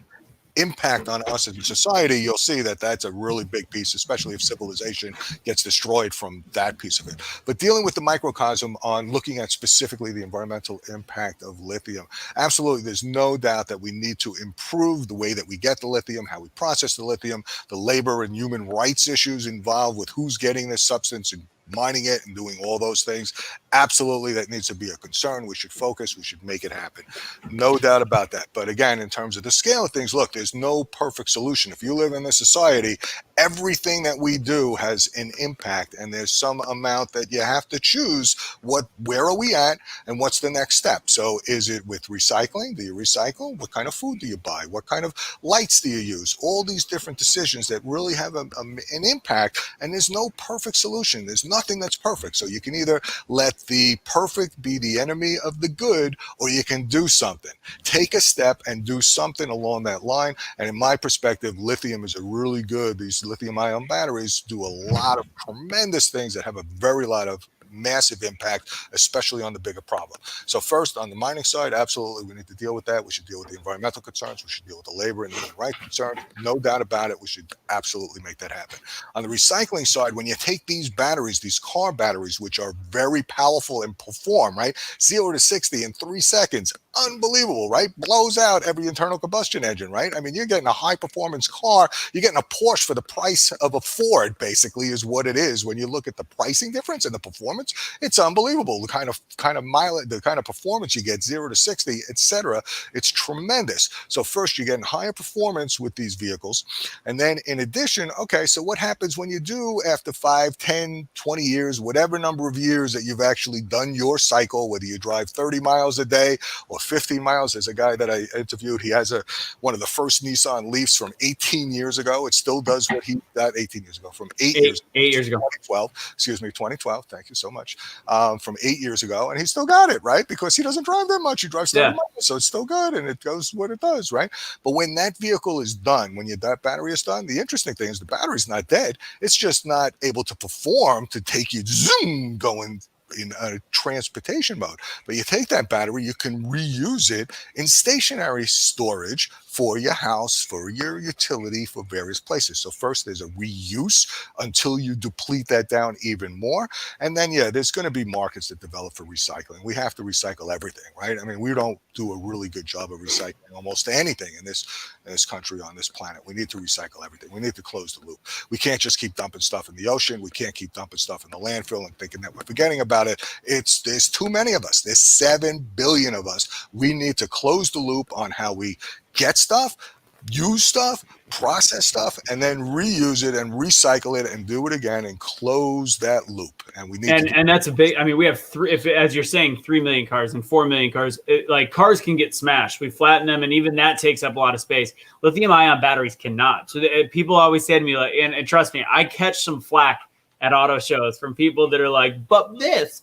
B: impact on us as a society, you'll see that that's a really big piece, especially if civilization gets destroyed from that piece of it. But dealing with the microcosm on looking at specifically the environmental impact of lithium, absolutely, there's no doubt that we need to improve the way that we get the lithium, how we process the lithium, the labor and human rights issues involved with who's getting this substance and mining it and doing all those things. Absolutely, that needs to be a concern. We should focus. We should make it happen. No doubt about that. But again, in terms of the scale of things, look, there's no perfect solution. If you live in this society, everything that we do has an impact, and there's some amount that you have to choose. Where are we at, and what's the next step? So is it with recycling? Do you recycle? What kind of food do you buy? What kind of lights do you use? All these different decisions that really have an impact, and there's no perfect solution. There's nothing that's perfect. So you can either let the perfect be the enemy of the good, or you can do something. Take a step and do something along that line. And in my perspective, lithium is a really good, these lithium ion batteries do a lot of tremendous things that have a very lot of massive impact, especially on the bigger problem. So first, on the mining side, absolutely, we need to deal with that. We should deal with the environmental concerns. We should deal with the labor and the human rights concerns. No doubt about it. We should absolutely make that happen. On the recycling side, when you take these batteries, these car batteries, which are very powerful and perform, right? 0 to 60 in 3 seconds, unbelievable, right? Blows out every internal combustion engine, right? I mean, you're getting a high performance car. You're getting a Porsche for the price of a Ford, basically, is what it is. When you look at the pricing difference and the performance, it's unbelievable. The kind of mileage, the kind of performance you get, 0 to 60, etc. It's tremendous. So first, you're getting higher performance with these vehicles. And then in addition, okay, so what happens when you do, after 5, 10, 20 years, whatever number of years that you've actually done your cycle, whether you drive 30 miles a day or 15 miles? There's a guy that I interviewed. He has one of the first Nissan Leafs from 18 years ago. It still does what he got 18 years ago, from
A: 8 years ago.
B: 2012. Excuse me, 2012. Thank you so much. From 8 years ago, and he still got it, right? Because he doesn't drive that much. He drives 30 miles, so it's still good, and it does what it does, right? But when that vehicle is done, when that battery is done, the interesting thing is the battery's not dead. It's just not able to perform to take you zoom going in a transportation mode. But you take that battery, you can reuse it in stationary storage for your house, for your utility, for various places. So first there's a reuse until you deplete that down even more. And then, there's going to be markets that develop for recycling. We have to recycle everything, right? I mean, we don't do a really good job of recycling almost anything in this country, on this planet. We need to recycle everything. We need to close the loop. We can't just keep dumping stuff in the ocean. We can't keep dumping stuff in the landfill and thinking that we're forgetting about it. There's too many of us. There's 7 billion of us. We need to close the loop on how we get stuff, use stuff, process stuff, and then reuse it and recycle it and do it again and close that loop. And we need
A: and that's a big, I mean, we have as you're saying, 3 million cars and 4 million cars. Like, cars can get smashed. We flatten them, and even that takes up a lot of space. Lithium ion batteries cannot. So people always say to me, like, and trust me, I catch some flack at auto shows from people that are like, but this,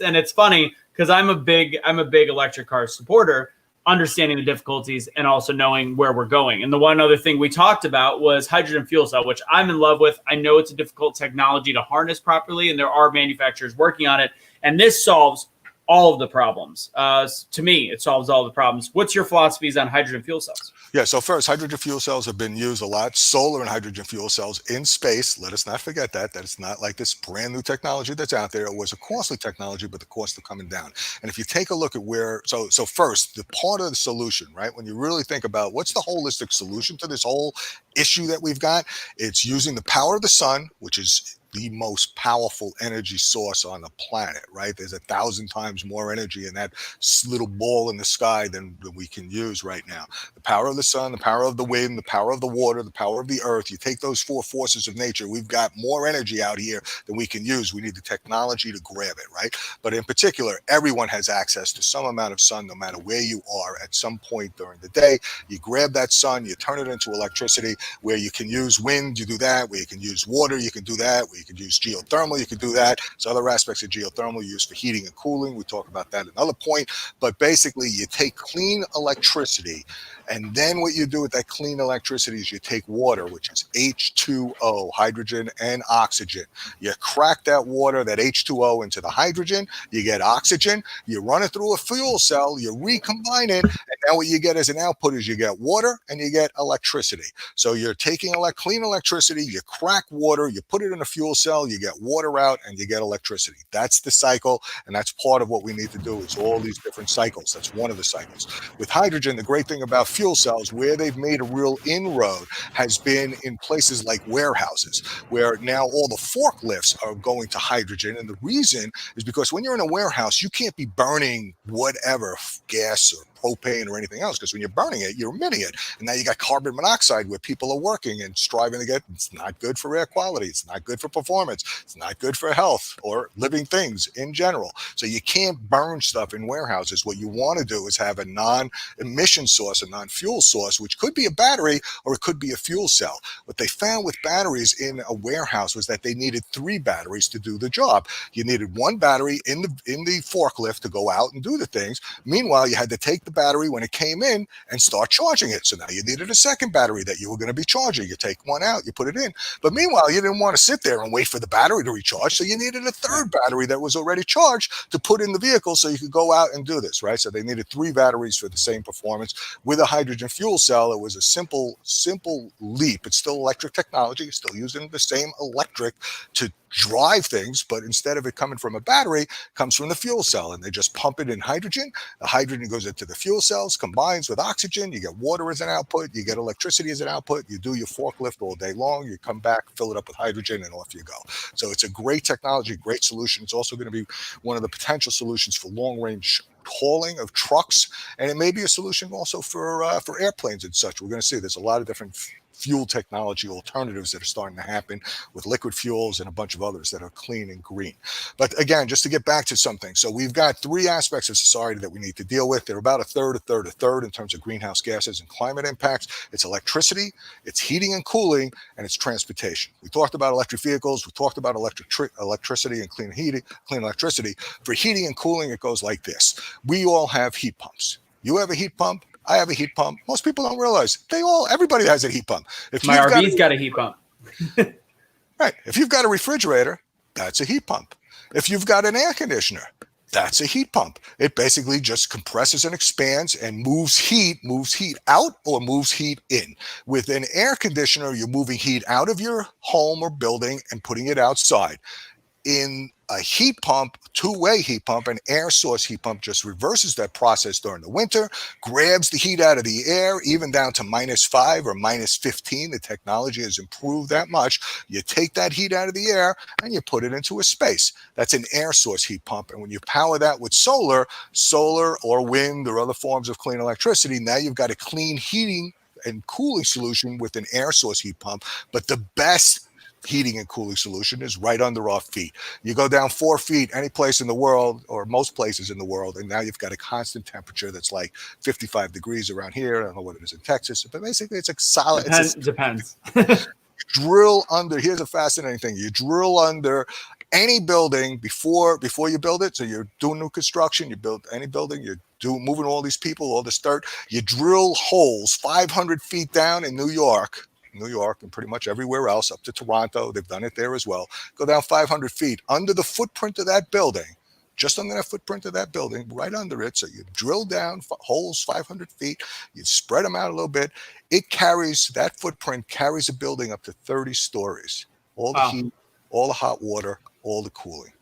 A: and it's funny because I'm a big electric car supporter, understanding the difficulties and also knowing where we're going. And the one other thing we talked about was hydrogen fuel cell, which I'm in love with. I know it's a difficult technology to harness properly, and there are manufacturers working on it. And this solves all of the problems. To me, it solves all the problems. What's your philosophies on hydrogen fuel cells?
B: Yeah, so first, hydrogen fuel cells have been used a lot. Solar and hydrogen fuel cells in space. Let us not forget that it's not like this brand new technology that's out there. It was a costly technology, but the costs are coming down. And if you take a look at so first, the part of the solution, right? When you really think about what's the holistic solution to this whole issue that we've got, it's using the power of the sun, which is the most powerful energy source on the planet, right? There's 1,000 times more energy in that little ball in the sky than we can use right now. The power of the sun, the power of the wind, the power of the water, the power of the earth. You take those 4 forces of nature, we've got more energy out here than we can use. We need the technology to grab it, right? But in particular, everyone has access to some amount of sun, no matter where you are at some point during the day. You grab that sun, you turn it into electricity. Where you can use wind, you do that. Where you can use water, you can do that. Where you can use geothermal, you can do that. So other aspects of geothermal used for heating and cooling. We talk about that another point. But basically, you take clean electricity, and then what you do with that clean electricity is you take water, which is H2O, hydrogen and oxygen. You crack that water, that H2O, into the hydrogen. You get oxygen. You run it through a fuel cell. You recombine it. And now what you get as an output is you get water and you get electricity. So you're taking clean electricity, you crack water, you put it in a fuel cell, you get water out, and you get electricity. That's the cycle, and that's part of what we need to do is all these different cycles. That's one of the cycles. With hydrogen, the great thing about fuel cells, where they've made a real inroad, has been in places like warehouses, where now all the forklifts are going to hydrogen. And the reason is because when you're in a warehouse, you can't be burning whatever, gas or propane or anything else, because when you're burning it, you're emitting it. And now you got carbon monoxide where people are working and striving to get. It's not good for air quality. It's not good for performance. It's not good for health or living things in general. So you can't burn stuff in warehouses. What you want to do is have a non-emission source, a non-fuel source, which could be a battery or it could be a fuel cell. What they found with batteries in a warehouse was that they needed 3 batteries to do the job. You needed 1 battery in the forklift to go out and do the things. Meanwhile, you had to take the battery when it came in and start charging it. So now you needed a second battery that you were going to be charging. You take one out, you put it in. But meanwhile, you didn't want to sit there and wait for the battery to recharge. So you needed a 3rd battery that was already charged to put in the vehicle so you could go out and do this, right? So they needed 3 batteries for the same performance. With a hydrogen fuel cell, it was a simple leap. It's still electric technology. It's still using the same electric to drive things, but instead of it coming from a battery, it comes from the fuel cell, and they just pump it in hydrogen. The hydrogen goes into the fuel cells, combines with oxygen. You get water as an output. You get electricity as an output. You do your forklift all day long. You come back, fill it up with hydrogen, and off you go. So it's a great technology, great solution. It's also going to be one of the potential solutions for long-range hauling of trucks, and it may be a solution also for airplanes and such. We're going to see there's a lot of different fuel technology alternatives that are starting to happen with liquid fuels and a bunch of others that are clean and green. But again, just to get back to something, so we've got three aspects of society that we need to deal with. They're about a third in terms of greenhouse gases and climate impacts. It's electricity, it's heating and cooling, and it's transportation. We talked about electric vehicles, we talked about electricity and clean electricity. For heating and cooling, it goes like this. We all have heat pumps. You have a heat pump. I have a heat pump. Most people don't realize everybody has a heat pump.
A: If my RV's got a heat pump.
B: Right. If you've got a refrigerator, that's a heat pump. If you've got an air conditioner, that's a heat pump. It basically just compresses and expands and moves heat out or moves heat in. With an air conditioner, you're moving heat out of your home or building and putting it outside. In a heat pump, two-way heat pump, an air source heat pump just reverses that process during the winter, grabs the heat out of the air, even down to -5 or -15. The technology has improved that much. You take that heat out of the air and you put it into a space. That's an air source heat pump. And when you power that with solar or wind or other forms of clean electricity, now you've got a clean heating and cooling solution with an air source heat pump. But the best heating and cooling solution is right under our feet. You go down 4 feet any place in the world, or most places in the world, and now you've got a constant temperature that's like 55 degrees around here. I don't know what it is in Texas, but basically it's a solid.
A: Depends.
B: Drill under. Here's a fascinating thing. You drill under any building before you build it. So you're doing new construction, you build any building, you're moving all these people, all this dirt. You drill holes 500 feet down in New York, and pretty much everywhere else, up to Toronto. They've done it there as well. Go down 500 feet under the footprint of that building, just under that footprint of that building, right under it. So you drill down holes 500 feet, you spread them out a little bit. That footprint carries a building up to 30 stories. All the heat, all the hot water, all the cooling.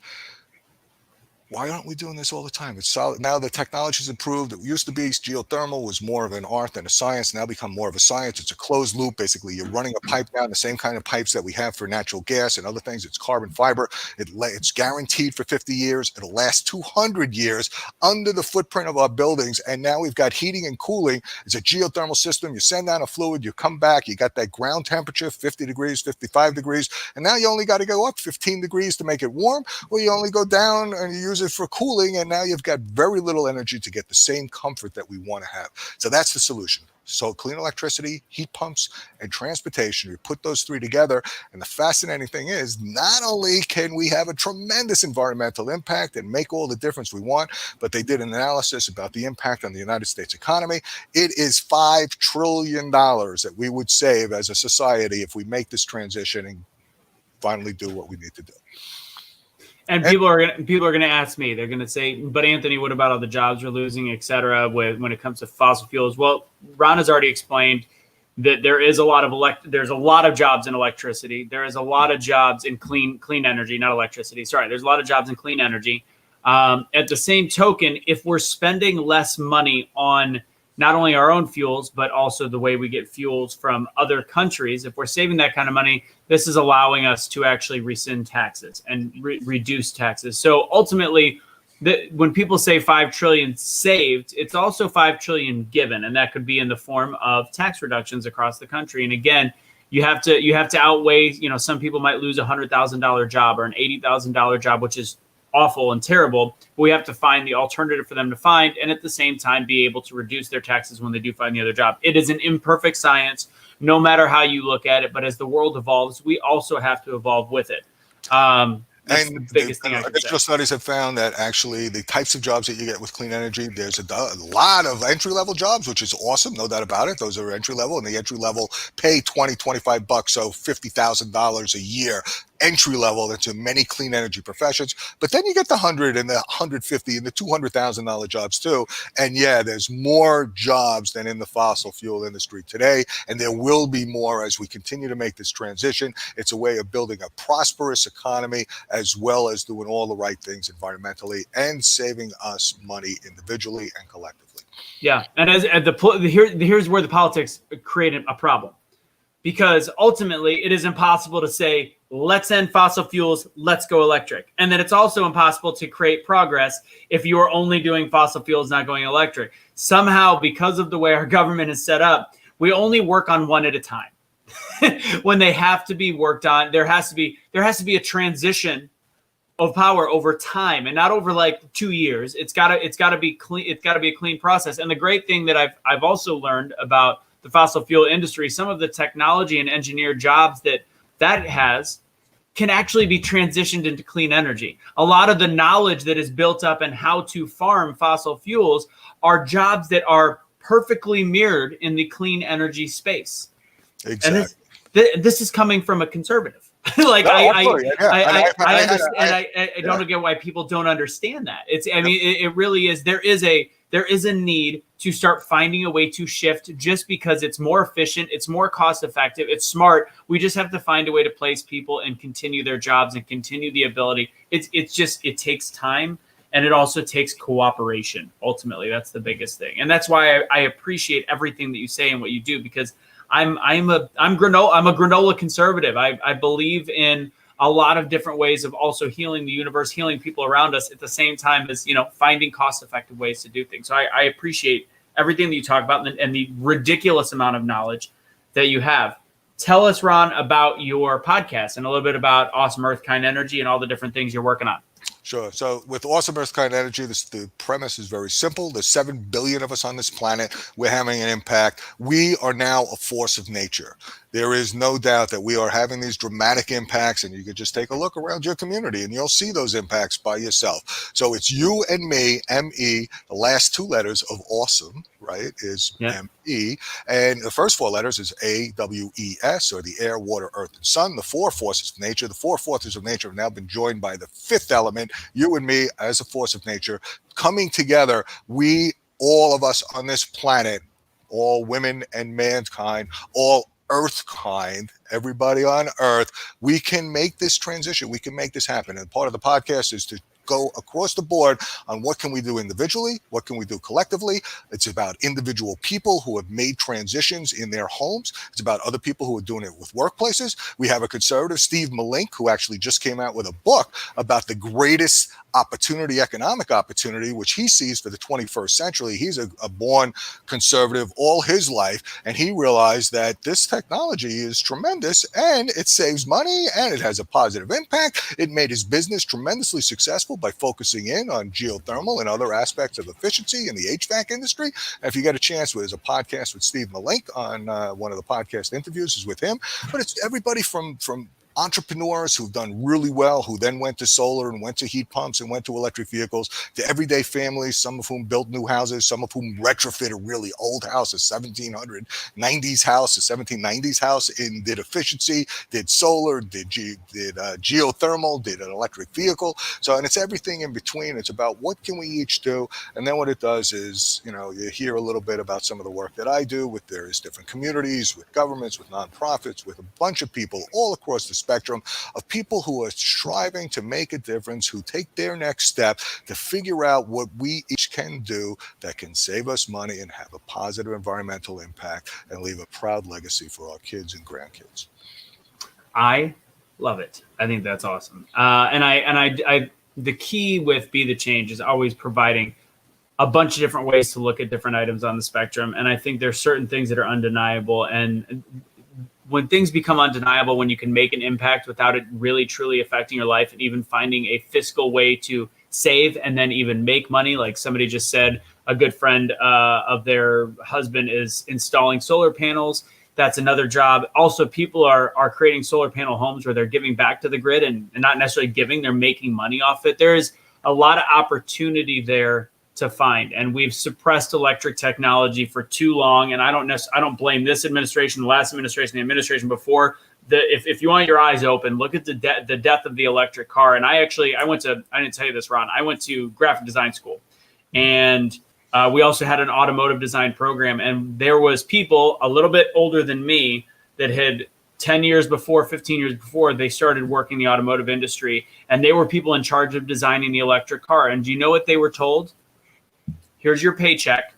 B: Why aren't we doing this all the time? It's solid. Now the technology's improved. It used to be geothermal was more of an art than a science. Now become more of a science. It's a closed loop. Basically, you're running a pipe down, the same kind of pipes that we have for natural gas and other things. It's carbon fiber. It's guaranteed for 50 years. It'll last 200 years under the footprint of our buildings. And now we've got heating and cooling. It's a geothermal system. You send down a fluid, you come back, you got that ground temperature, 50 degrees, 55 degrees. And now you only got to go up 15 degrees to make it warm, or you only go down and you use it for cooling, and now you've got very little energy to get the same comfort that we want to have. So that's the solution. So clean electricity, heat pumps, and transportation. We put those three together, and the fascinating thing is not only can we have a tremendous environmental impact and make all the difference we want, but they did an analysis about the impact on the United States economy. It is $5 trillion that we would save as a society if we make this transition and finally do what we need to do.
A: And people are gonna ask me. They're gonna say, "But Anthony, what about all the jobs we're losing, et cetera, when it comes to fossil fuels?" Well, Ron has already explained that there is a lot of there's a lot of jobs in electricity. There is a lot of jobs in clean energy, not electricity. Sorry, there's a lot of jobs in clean energy. At the same token, if we're spending less money on not only our own fuels, but also the way we get fuels from other countries, if we're saving that kind of money, this is allowing us to actually rescind taxes and reduce taxes. So ultimately, when people say 5 trillion saved, it's also 5 trillion given, and that could be in the form of tax reductions across the country. And again, you have to outweigh, some people might lose $100,000 job or an $80,000 job, which is awful and terrible. But we have to find the alternative for them to find, and at the same time be able to reduce their taxes when they do find the other job. It is an imperfect science, no matter how you look at it. But as the world evolves, we also have to evolve with it. That's the biggest thing I can say.
B: Studies have found that actually the types of jobs that you get with clean energy, there's a lot of entry-level jobs, which is awesome, no doubt about it. Those are entry-level, and the entry-level pay $20, $25, so $50,000 a year. entry level into many clean energy professions. But then you get the 100 and the 150 and the $200,000 jobs too. And yeah, there's more jobs than in the fossil fuel industry today. And there will be more as we continue to make this transition. It's a way of building a prosperous economy as well as doing all the right things environmentally and saving us money individually and collectively.
A: Yeah. And here's where the politics create a problem. Because ultimately, it is impossible to say, let's end fossil fuels, let's go electric. And then it's also impossible to create progress if you are only doing fossil fuels, not going electric. Somehow, because of the way our government is set up, we only work on one at a time. When they have to be worked on, there has to be a transition of power over time, and not over like 2 years. It's gotta be clean. It's gotta be a clean process. And the great thing that I've also learned about the fossil fuel industry, some of the technology and engineered jobs that it has can actually be transitioned into clean energy. A lot of the knowledge that is built up in how to farm fossil fuels are jobs that are perfectly mirrored in the clean energy space.
B: Exactly.
A: And this is coming from a conservative. Like I don't get why people don't understand that. It really is. There is a need to start finding a way to shift just because it's more efficient, it's more cost effective, it's smart. We just have to find a way to place people and continue their jobs and continue the ability. It takes time, and it also takes cooperation. Ultimately, that's the biggest thing. And that's why I appreciate everything that you say and what you do, because I'm a granola conservative. I believe in a lot of different ways of also healing the universe, healing people around us at the same time as, finding cost-effective ways to do things. So I appreciate everything that you talk about and the ridiculous amount of knowledge that you have. Tell us, Ron, about your podcast and a little bit about Awesome EarthKind Energy and all the different things you're working on.
B: Sure. So with Awesome EarthKind Energy, the premise is very simple. There's 7 billion of us on this planet. We're having an impact. We are now a force of nature. There is no doubt that we are having these dramatic impacts, and you could just take a look around your community and you'll see those impacts by yourself. So it's you and me, M-E, the last 2 letters of awesome, right, is M-E. And the first 4 letters is AWES, or the air, water, earth, and sun, the 4 forces of nature. The 4 forces of nature have now been joined by the 5th element, you and me as a force of nature. Coming together, we, all of us on this planet, all women and mankind, all EarthKind, everybody on Earth, we can make this transition. We can make this happen. And part of the podcast is to go across the board on what can we do individually, what can we do collectively. It's about individual people who have made transitions in their homes. It's about other people who are doing it with workplaces. We have a conservative, Steve Malink, who actually just came out with a book about the greatest economic opportunity, which he sees for the 21st century. He's a born conservative all his life, and he realized that this technology is tremendous and it saves money and it has a positive impact. It made his business tremendously successful by focusing in on geothermal and other aspects of efficiency in the HVAC industry. And if you get a chance, there's a podcast with Steve Malink on one of the podcast interviews is with him, but it's everybody from entrepreneurs who've done really well, who then went to solar and went to heat pumps and went to electric vehicles, to everyday families, some of whom built new houses, some of whom retrofit a really old house, a 1790s house, a 1790s house, and did efficiency, did solar, did geothermal, did an electric vehicle. So, and it's everything in between. It's about what can we each do. And then what it does is, you hear a little bit about some of the work that I do with various different communities, with governments, with nonprofits, with a bunch of people all across the spectrum of people who are striving to make a difference, who take their next step to figure out what we each can do that can save us money and have a positive environmental impact and leave a proud legacy for our kids and grandkids.
A: I love it. I think that's awesome. And I the key with Be the Change is always providing a bunch of different ways to look at different items on the spectrum. And I think there's certain things that are undeniable, and when things become undeniable, when you can make an impact without it really truly affecting your life, and even finding a fiscal way to save and then even make money, like somebody just said, a good friend of their husband is installing solar panels. That's another job. Also, people are creating solar panel homes where they're giving back to the grid and not necessarily giving, they're making money off it. There is a lot of opportunity there to find, and we've suppressed electric technology for too long. And I don't blame this administration, the last administration, the administration before. if you want your eyes open, look at the death of the electric car. And I didn't tell you this, Ron. I went to graphic design school, and we also had an automotive design program. And there was people a little bit older than me that had 10 years before, 15 years before, they started working the automotive industry. And they were people in charge of designing the electric car. And do you know what they were told? Here's your paycheck.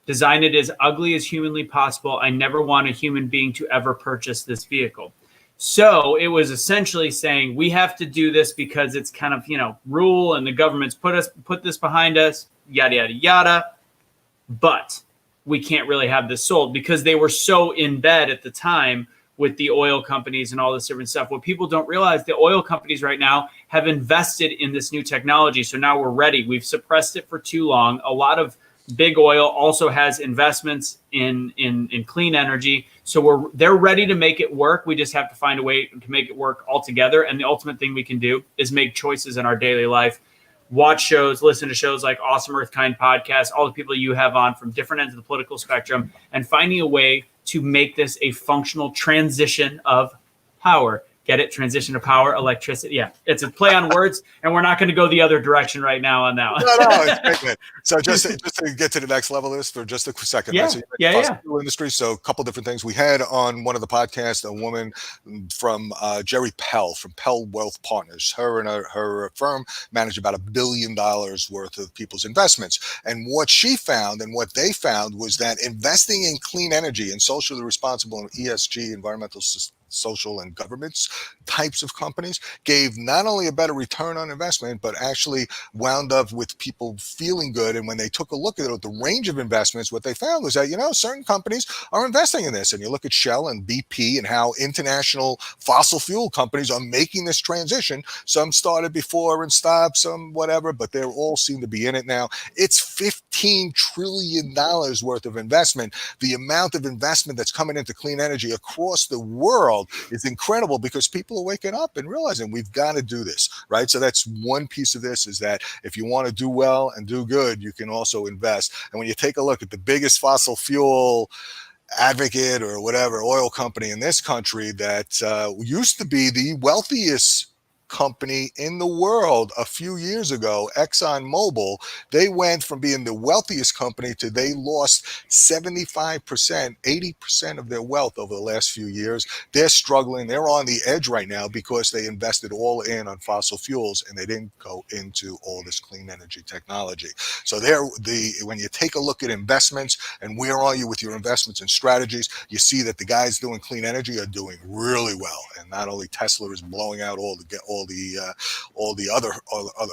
A: Design it as ugly as humanly possible. I never want a human being to ever purchase this vehicle. So it was essentially saying we have to do this because it's kind of, rule, and the government's put this behind us, yada, yada, yada. But we can't really have this sold because they were so in bed at the time with the oil companies and all this different stuff. What people don't realize, the oil companies right now have invested in this new technology. So now we're ready. We've suppressed it for too long. A lot of big oil also has investments in clean energy. So they're ready to make it work. We just have to find a way to make it work altogether. And the ultimate thing we can do is make choices in our daily life. Watch shows, listen to shows like Awesome EarthKind Podcast, all the people you have on from different ends of the political spectrum, and finding a way to make this a functional transition of power. Get it? Transition of power, electricity. Yeah, it's a play on words, and we're not going to go the other direction right now on that one.
B: No, it's great, man. So just to get to the next level of this for just a second.
A: Yeah,
B: right? So industry. So a couple different things. We had on one of the podcasts a woman from Jerry Pell from Pell Wealth Partners. Her and her firm manage about $1 billion worth of people's investments. And what she found and what they found was that investing in clean energy and socially responsible and ESG, environmental social and governments types of companies gave not only a better return on investment, but actually wound up with people feeling good. And when they took a look at the range of investments, what they found was that, certain companies are investing in this. And you look at Shell and BP and how international fossil fuel companies are making this transition. Some started before and stopped, some whatever, but they all seem to be in it now. It's $15 trillion worth of investment. The amount of investment that's coming into clean energy across the world is incredible because people are waking up and realizing we've got to do this, right? So that's one piece of this, is that if you want to do well and do good, you can also invest. And when you take a look at the biggest fossil fuel advocate or whatever oil company in this country that used to be the wealthiest company in the world a few years ago, ExxonMobil, they went from being the wealthiest company to they lost 75%, 80% of their wealth over the last few years. They're struggling. They're on the edge right now because they invested all in on fossil fuels and they didn't go into all this clean energy technology. So when you take a look at investments and where are you with your investments and strategies, you see that the guys doing clean energy are doing really well. And not only Tesla is blowing out all the other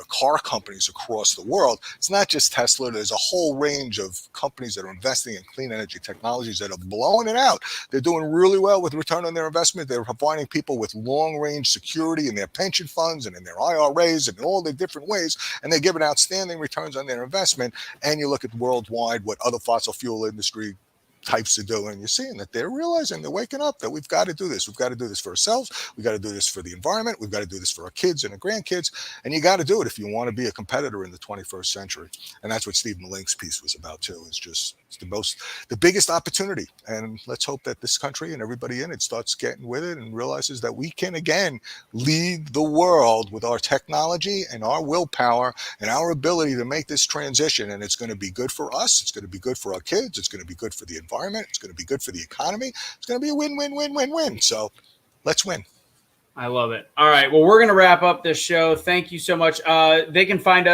B: car companies across the world. It's not just Tesla. There's a whole range of companies that are investing in clean energy technologies that are blowing it out. They're doing really well with return on their investment. They're providing people with long-range security in their pension funds and in their IRAs and in all the different ways, and they're giving outstanding returns on their investment. And you look at worldwide what other fossil fuel industry types are doing, you're seeing that they're realizing, they're waking up that we've got to do this. We've got to do this for ourselves. We've got to do this for the environment. We've got to do this for our kids and our grandkids. And you got to do it if you want to be a competitor in the 21st century. And that's what Steve Malink's piece was about too. It's the biggest opportunity. And let's hope that this country and everybody in it starts getting with it and realizes that we can again lead the world with our technology and our willpower and our ability to make this transition. And it's going to be good for us. It's going to be good for our kids. It's going to be good for the environment. It's going to be good for the economy. It's going to be a win-win-win-win-win. So let's win.
A: I love it. All right. Well, we're going to wrap up this show. Thank you so much. They can find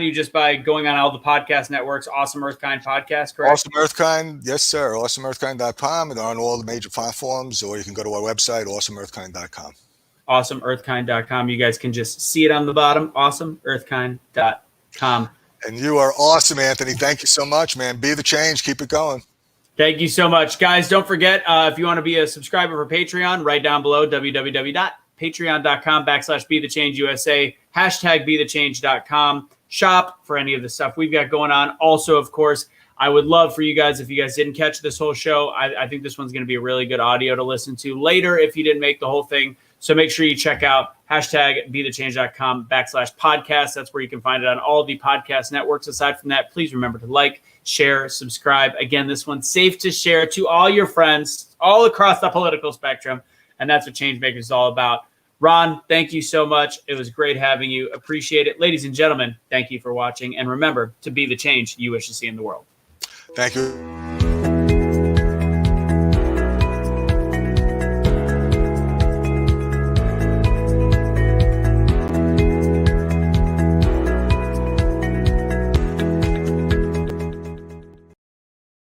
A: you just by going on all the podcast networks. Awesome EarthKind Podcast, correct?
B: Awesome EarthKind. Yes, sir. AwesomeEarthKind.com. And they're on all the major platforms, or you can go to our website, AwesomeEarthKind.com.
A: AwesomeEarthKind.com. You guys can just see it on the bottom. AwesomeEarthKind.com.
B: And you are awesome, Anthony. Thank you so much, man. Be the change. Keep it going.
A: Thank you so much, guys. Don't forget, if you want to be a subscriber for Patreon, right down below, www.patreon.com/BeTheChangeUSA, #BeTheChange.com. Shop for any of the stuff we've got going on. Also, of course, I would love for you guys, if you guys didn't catch this whole show, I think this one's going to be a really good audio to listen to later if you didn't make the whole thing. So make sure you check out #BeTheChange.com/podcast. That's where you can find it on all the podcast networks. Aside from that, please remember to like, share, subscribe. Again, this one's safe to share to all your friends all across the political spectrum. And that's what Changemakers is all about. Ron, thank you so much. It was great having you. Appreciate it. Ladies and gentlemen, thank you for watching. And remember to be the change you wish to see in the world.
B: Thank you.